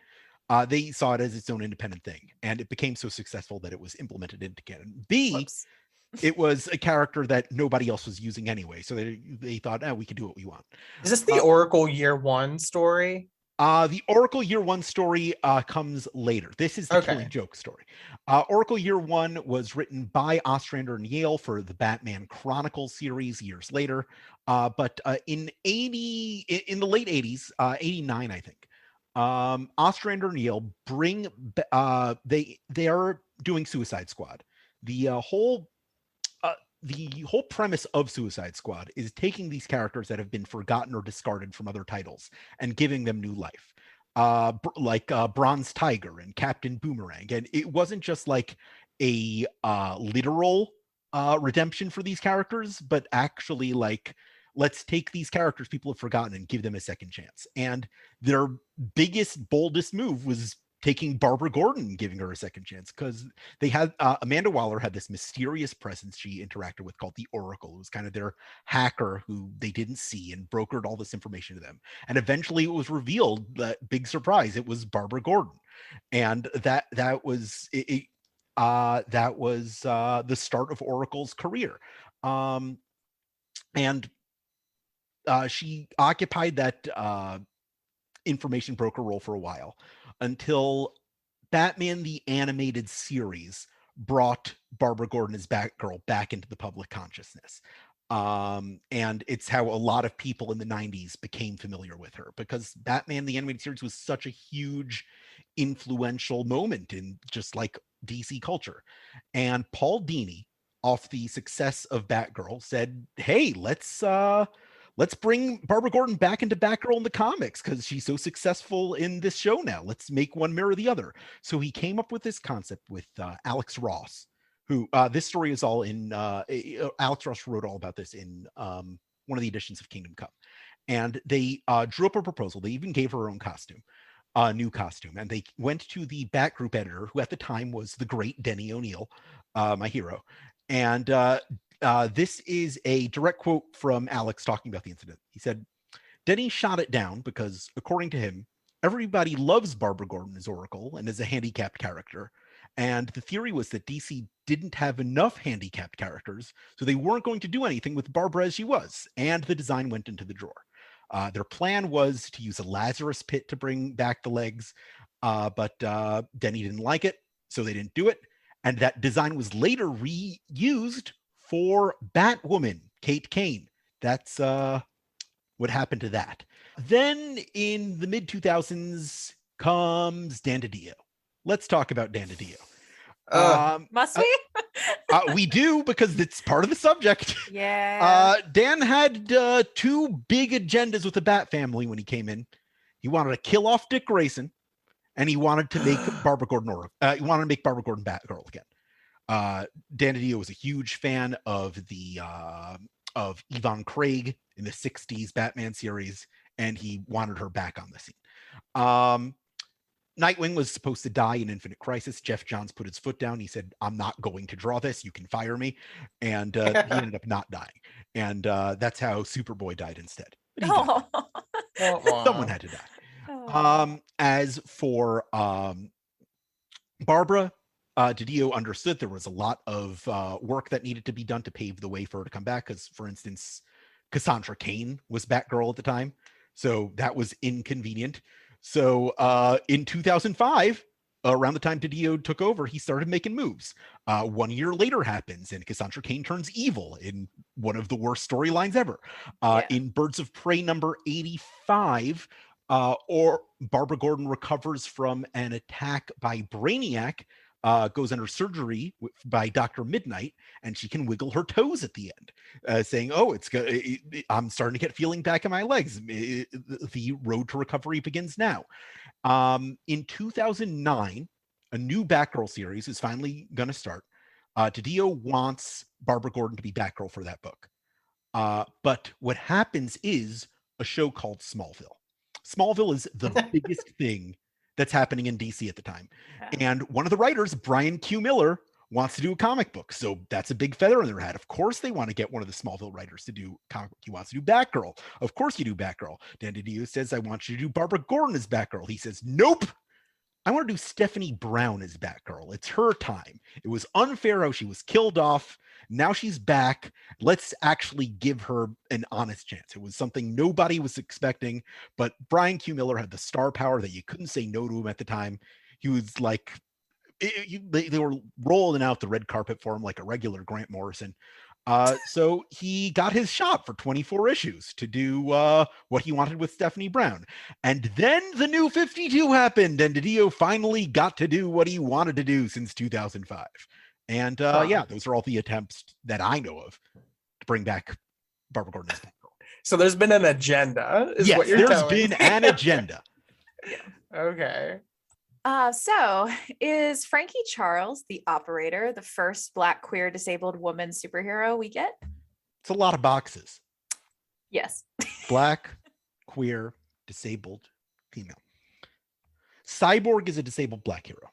They saw it as its own independent thing, and it became so successful that it was implemented into canon. It was a character that nobody else was using anyway, so they thought, we can do what we want. Is this the Oracle Year One story? The Oracle Year One story comes later. This is the Killing Joke story. Oracle Year One was written by Ostrander and Yale for the Batman Chronicles series years later. But in the late 80s, 89, I think, Ostrander and Yale bring they are doing Suicide Squad. The whole premise of Suicide Squad is taking these characters that have been forgotten or discarded from other titles and giving them new life, like Bronze Tiger and Captain Boomerang. And it wasn't just like a literal redemption for these characters, but actually like, let's take these characters people have forgotten and give them a second chance. And their biggest, boldest move was taking Barbara Gordon and giving her a second chance, because they had Amanda Waller had this mysterious presence she interacted with called the Oracle. It was kind of their hacker who they didn't see and brokered all this information to them. And eventually it was revealed that, big surprise, it was Barbara Gordon. And that was the start of Oracle's career. And she occupied that information broker role for a while, until Batman the Animated Series brought Barbara Gordon as Batgirl back into the public consciousness. And it's how a lot of people in the 90s became familiar with her, because Batman the Animated Series was such a huge, influential moment in just like DC culture. And Paul Dini off the success of Batgirl, said, "Hey, let's bring Barbara Gordon back into Batgirl in the comics because she's so successful in this show now. Let's make one mirror the other." So he came up with this concept with Alex Ross, who this story is all in. Alex Ross wrote all about this in one of the editions of Kingdom Come, and they drew up a proposal. They even gave her her own costume, a new costume, and they went to the Bat Group editor, who at the time was the great Denny O'Neil, my hero, and this is a direct quote from Alex talking about the incident. He said, "Denny shot it down because, according to him, everybody loves Barbara Gordon as Oracle and as a handicapped character. And the theory was that DC didn't have enough handicapped characters, so they weren't going to do anything with Barbara as she was, and the design went into the drawer. Their plan was to use a Lazarus pit to bring back the legs, but Denny didn't like it, so they didn't do it. And that design was later reused for Batwoman, Kate Kane. That's what happened to that. Then in the mid-2000s comes Dan DiDio. Let's talk about Dan DiDio. Must we? We do, because it's part of the subject. Yeah. Dan had two big agendas with the Bat family when he came in. He wanted to kill off Dick Grayson, and he wanted to make Barbara Gordon Batgirl again. Dan DiDio was a huge fan of the of Yvonne Craig in the 60s Batman series, and he wanted her back on the scene. Nightwing was supposed to die in Infinite Crisis. Jeff Johns put his foot down. He said, "I'm not going to draw this. You can fire me." And he ended up not dying. And that's how Superboy died instead. But he died. Someone had to die. As for Barbara, DiDio understood there was a lot of work that needed to be done to pave the way for her to come back. Because, for instance, Cassandra Cain was Batgirl at the time. So that was inconvenient. So in 2005, around the time DiDio took over, he started making moves. 1 year later happens, and Cassandra Cain turns evil in one of the worst storylines ever. In Birds of Prey number 85, or Barbara Gordon recovers from an attack by Brainiac, goes under surgery by Dr. Midnight, and she can wiggle her toes at the end, saying, "Oh, I'm starting to get feeling back in my legs. The road to recovery begins now." In 2009, a new Batgirl series is finally going to start. DiDio wants Barbara Gordon to be Batgirl for that book. But what happens is a show called Smallville. Smallville is the biggest thing that's happening in DC at the time. And one of the writers, Brian Q. Miller, wants to do a comic book. So that's a big feather in their hat. Of course they want to get one of the Smallville writers to do comic book. He wants to do Batgirl. Of course you do Batgirl. Dan DiDio says, "I want you to do Barbara Gordon as Batgirl." He says, "Nope. I want to do Stephanie Brown as Batgirl. It's her time. It was unfair how she was killed off. Now she's back. Let's actually give her an honest chance." It was something nobody was expecting, but Brian Q. Miller had the star power that you couldn't say no to him at the time. He was like, they were rolling out the red carpet for him like a regular Grant Morrison. So he got his shot for 24 issues to do what he wanted with Stephanie Brown. And then the New 52 happened, and DiDio finally got to do what he wanted to do since 2005. And those are all the attempts that I know of to bring back Barbara Gordon as Batgirl. So there's been an agenda, is what you're there's telling been an agenda. Okay. So is Frankie Charles, the Operator, the first Black queer disabled woman superhero we get? It's a lot of boxes. Yes. Black, queer, disabled, female. Cyborg is a disabled Black hero.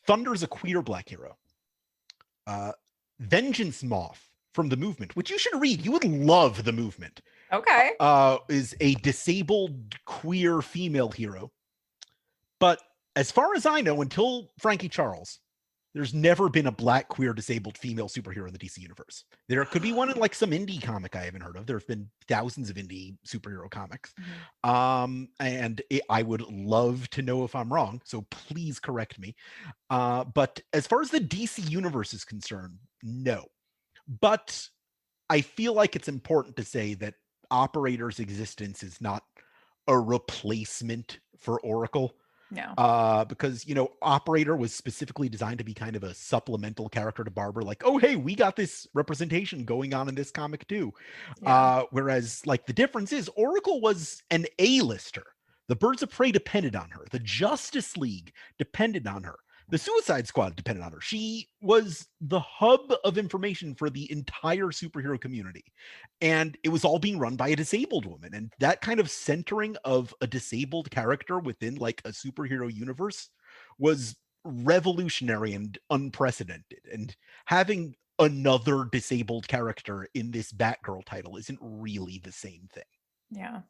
Thunder's a queer Black hero. Vengeance Moth from The Movement, which you should read. You would love The Movement. Okay. Is a disabled queer female hero. But as far as I know, until Frankie Charles, there's never been a Black queer disabled female superhero in the DC universe. There could be one in like some indie comic I haven't heard of. There have been thousands of indie superhero comics. I would love to know if I'm wrong, so please correct me. But as far as the DC universe is concerned, no. But I feel like it's important to say that Operator's existence is not a replacement for Oracle. No. Because, Operator was specifically designed to be kind of a supplemental character to Barbara, like, oh, hey, we got this representation going on in this comic too. Yeah. Whereas, like, the difference is Oracle was an A-lister. The Birds of Prey depended on her. The Justice League depended on her. The Suicide Squad depended on her. She was the hub of information for the entire superhero community. And it was all being run by a disabled woman. And that kind of centering of a disabled character within like a superhero universe was revolutionary and unprecedented. And having another disabled character in this Batgirl title isn't really the same thing. Yeah.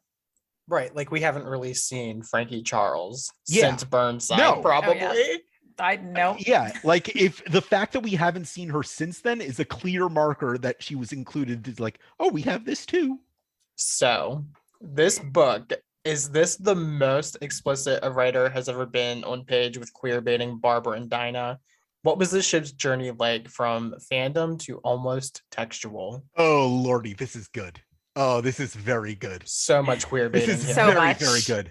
Right. Like we haven't really seen Frankie Charles Yeah. since Burnside, No. probably. Oh, yeah. I know. Yeah, like if the fact that we haven't seen her since then is a clear marker that she was included, is like, oh, we have this too. So this book, is this the most explicit a writer has ever been on page with queer baiting Barbara and Dinah? What was this ship's journey like from fandom to almost textual? Oh lordy, this is good. Oh, this is very good. So much queer baiting. This is So very, much. very good.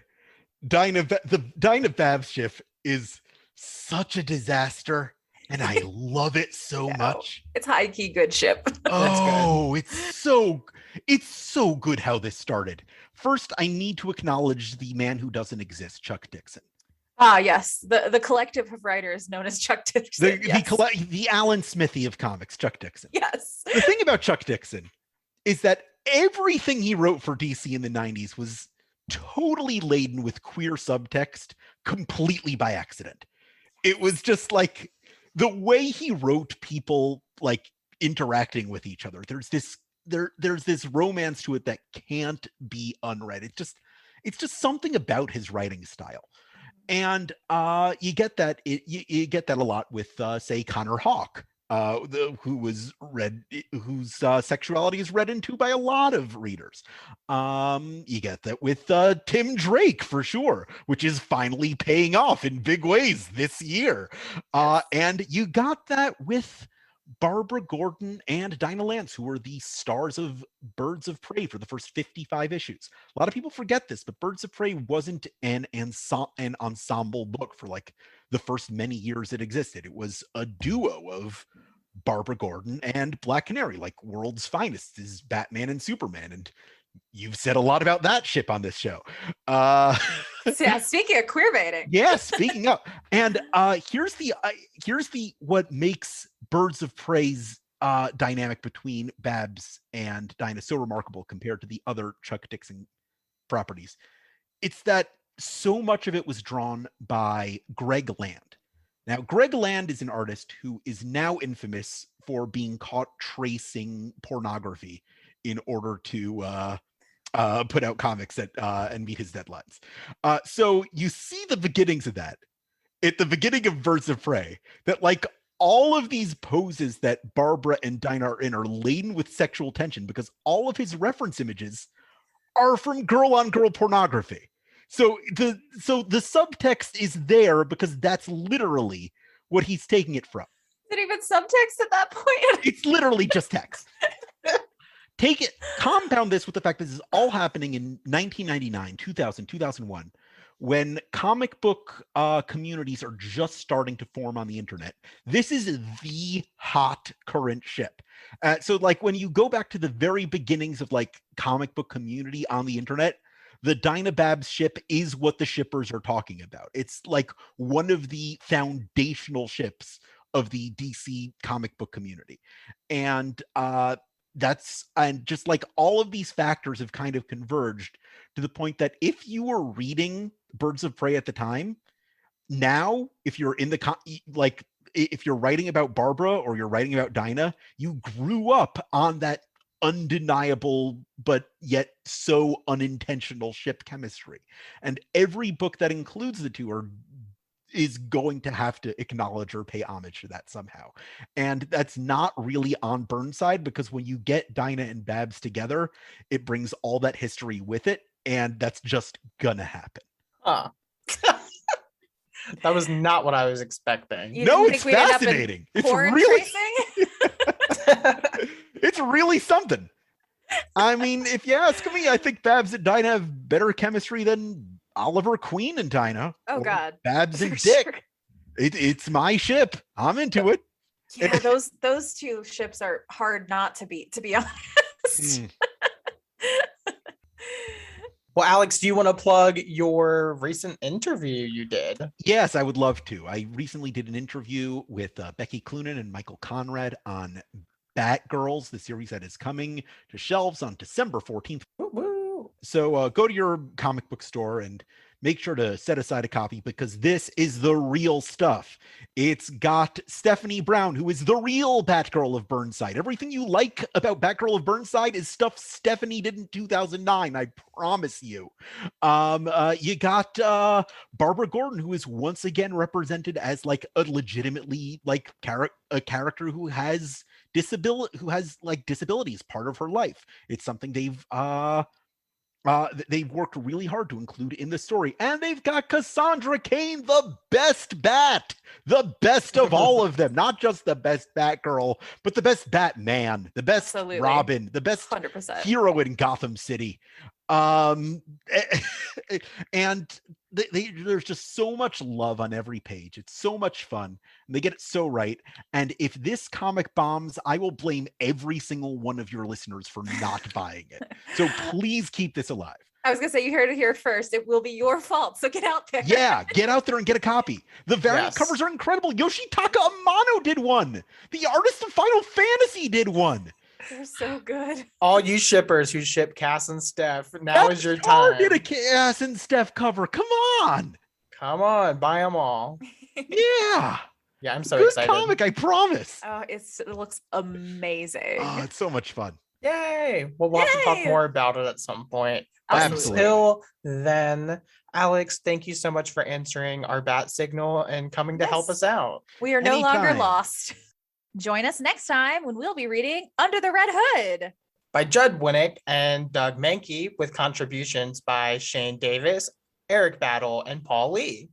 The Dinah Babs ship is such a disaster, and I love it so much. It's high key good ship. Oh, it's so good how this started. First, I need to acknowledge the man who doesn't exist, Chuck Dixon. Ah, yes. The collective of writers known as Chuck Dixon. The Alan Smithy of comics, Chuck Dixon. Yes. The thing about Chuck Dixon is that everything he wrote for DC in the 90s was totally laden with queer subtext completely by accident. It was just like the way he wrote people like interacting with each other. There's this romance to it that can't be unread. It's just something about his writing style. And you get that you get that a lot with say Connor Hawke, whose sexuality is read into by a lot of readers. You get that with Tim Drake for sure, which is finally paying off in big ways this year. And you got that with Barbara Gordon and Dinah Lance, who were the stars of Birds of Prey for the first 55 issues. A lot of people forget this, but Birds of Prey wasn't an ensemble book for like the first many years it existed. It was a duo of Barbara Gordon and Black Canary, like world's finest is Batman and Superman. And you've said a lot about that ship on this show. Yeah, speaking of queer baiting. Yeah, speaking of, and here's the what makes Birds of Prey's dynamic between Babs and Dinah so remarkable compared to the other Chuck Dixon properties. It's that so much of it was drawn by Greg Land. Now, Greg Land is an artist who is now infamous for being caught tracing pornography in order to put out comics and meet his deadlines. So you see the beginnings of that at the beginning of Birds of Prey, that like all of these poses that Barbara and Dinah are in are laden with sexual tension because all of his reference images are from girl-on-girl pornography. So the subtext is there because that's literally what he's taking it from. Is it even subtext at that point? It's literally just text. Compound this with the fact that this is all happening in 1999, 2000, 2001, when comic book communities are just starting to form on the internet. This is the hot current ship. So like when you go back to the very beginnings of like comic book community on the internet, the Dinah Babs ship is what the shippers are talking about. It's like one of the foundational ships of the DC comic book community. And just like all of these factors have kind of converged to the point that if you were reading Birds of Prey at the time, now if you're in if you're writing about Barbara or you're writing about Dinah, you grew up on that undeniable but yet so unintentional ship chemistry. And every book that includes the two is going to have to acknowledge or pay homage to that somehow. And that's not really on Burnside, because when you get Dinah and Babs together, it brings all that history with it, and that's just gonna happen. Huh. That was not what I was expecting. No, it's fascinating. It's really it's really something. I mean, if you ask me, I think Babs and Dinah have better chemistry than Oliver Queen and Dinah. Oh, or God. Babs and For Dick. sure. It's my ship. I'm into it. Yeah, those two ships are hard not to beat, to be honest. Mm. Well, Alex, do you want to plug your recent interview you did? Yes, I would love to. I recently did an interview with Becky Cloonan and Michael Conrad on Batgirls, the series that is coming to shelves on December 14th. Woo woo. So go to your comic book store and make sure to set aside a copy, because this is the real stuff. It's got Stephanie Brown, who is the real Batgirl of Burnside. Everything you like about Batgirl of Burnside is stuff Stephanie did in 2009, I promise you. You got Barbara Gordon, who is once again represented as like a legitimately like a character who has disabilities part of her life. It's something they've worked really hard to include in the story. And they've got Cassandra Cain, the best Bat, the best of all of them. Not just the best Batgirl, but the best Batman, the best Absolutely. Robin, the best 100%. hero in Gotham City. And there's just so much love on every page. It's so much fun. And they get it so right. And if this comic bombs, I will blame every single one of your listeners for not buying it. So please keep this alive. I was gonna say, you heard it here first. It will be your fault. So get out there. Yeah, get out there and get a copy. The variant Yes. covers are incredible. Yoshitaka Amano did one. The artist of Final Fantasy did one. They're so good. All you shippers who ship Cass and Steph, now is your Tarr time. did a Cass and Steph cover. Come on. Come on, buy them all. Yeah. Yeah, I'm so Good excited. comic, I promise. Oh, it looks amazing. Oh, it's so much fun. Yay! Well, we'll have to talk Yay! more about it at some point. But Absolutely. until then, Alex, thank you so much for answering our bat signal and coming to help Yes. us out. We are no longer Anytime. lost. Join us next time when we'll be reading Under the Red Hood. By Judd Winnick and Doug Mankey, with contributions by Shane Davis, Eric Battle, and Paul Lee.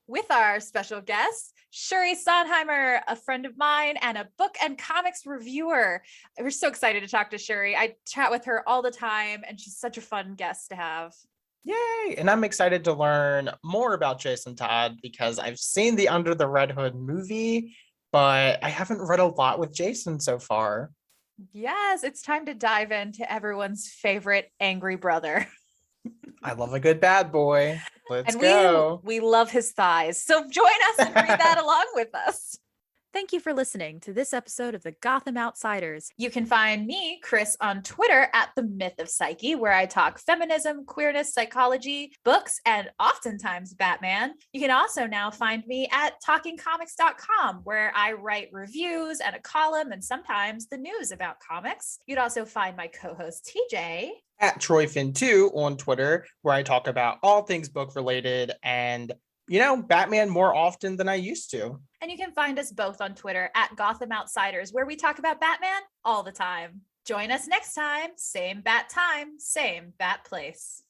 With our special guest, Shuri Sondheimer, a friend of mine and a book and comics reviewer. We're so excited to talk to Shuri. I chat with her all the time, and she's such a fun guest to have. Yay! And I'm excited to learn more about Jason Todd because I've seen the Under the Red Hood movie, but I haven't read a lot with Jason so far. Yes, it's time to dive into everyone's favorite angry brother. I love a good bad boy. Let's And go. we love his thighs. So join us and read that along with us. Thank you for listening to this episode of the Gotham Outsiders. You can find me, Chris, on Twitter at The Myth of Psyche, where I talk feminism, queerness, psychology, books, and oftentimes Batman. You can also now find me at talkingcomics.com, where I write reviews and a column and sometimes the news about comics. You'd also find my co-host TJ At TroyFinn2 on Twitter, where I talk about all things book related and, Batman more often than I used to. And you can find us both on Twitter at Gotham Outsiders, where we talk about Batman all the time. Join us next time. Same bat time, same bat place.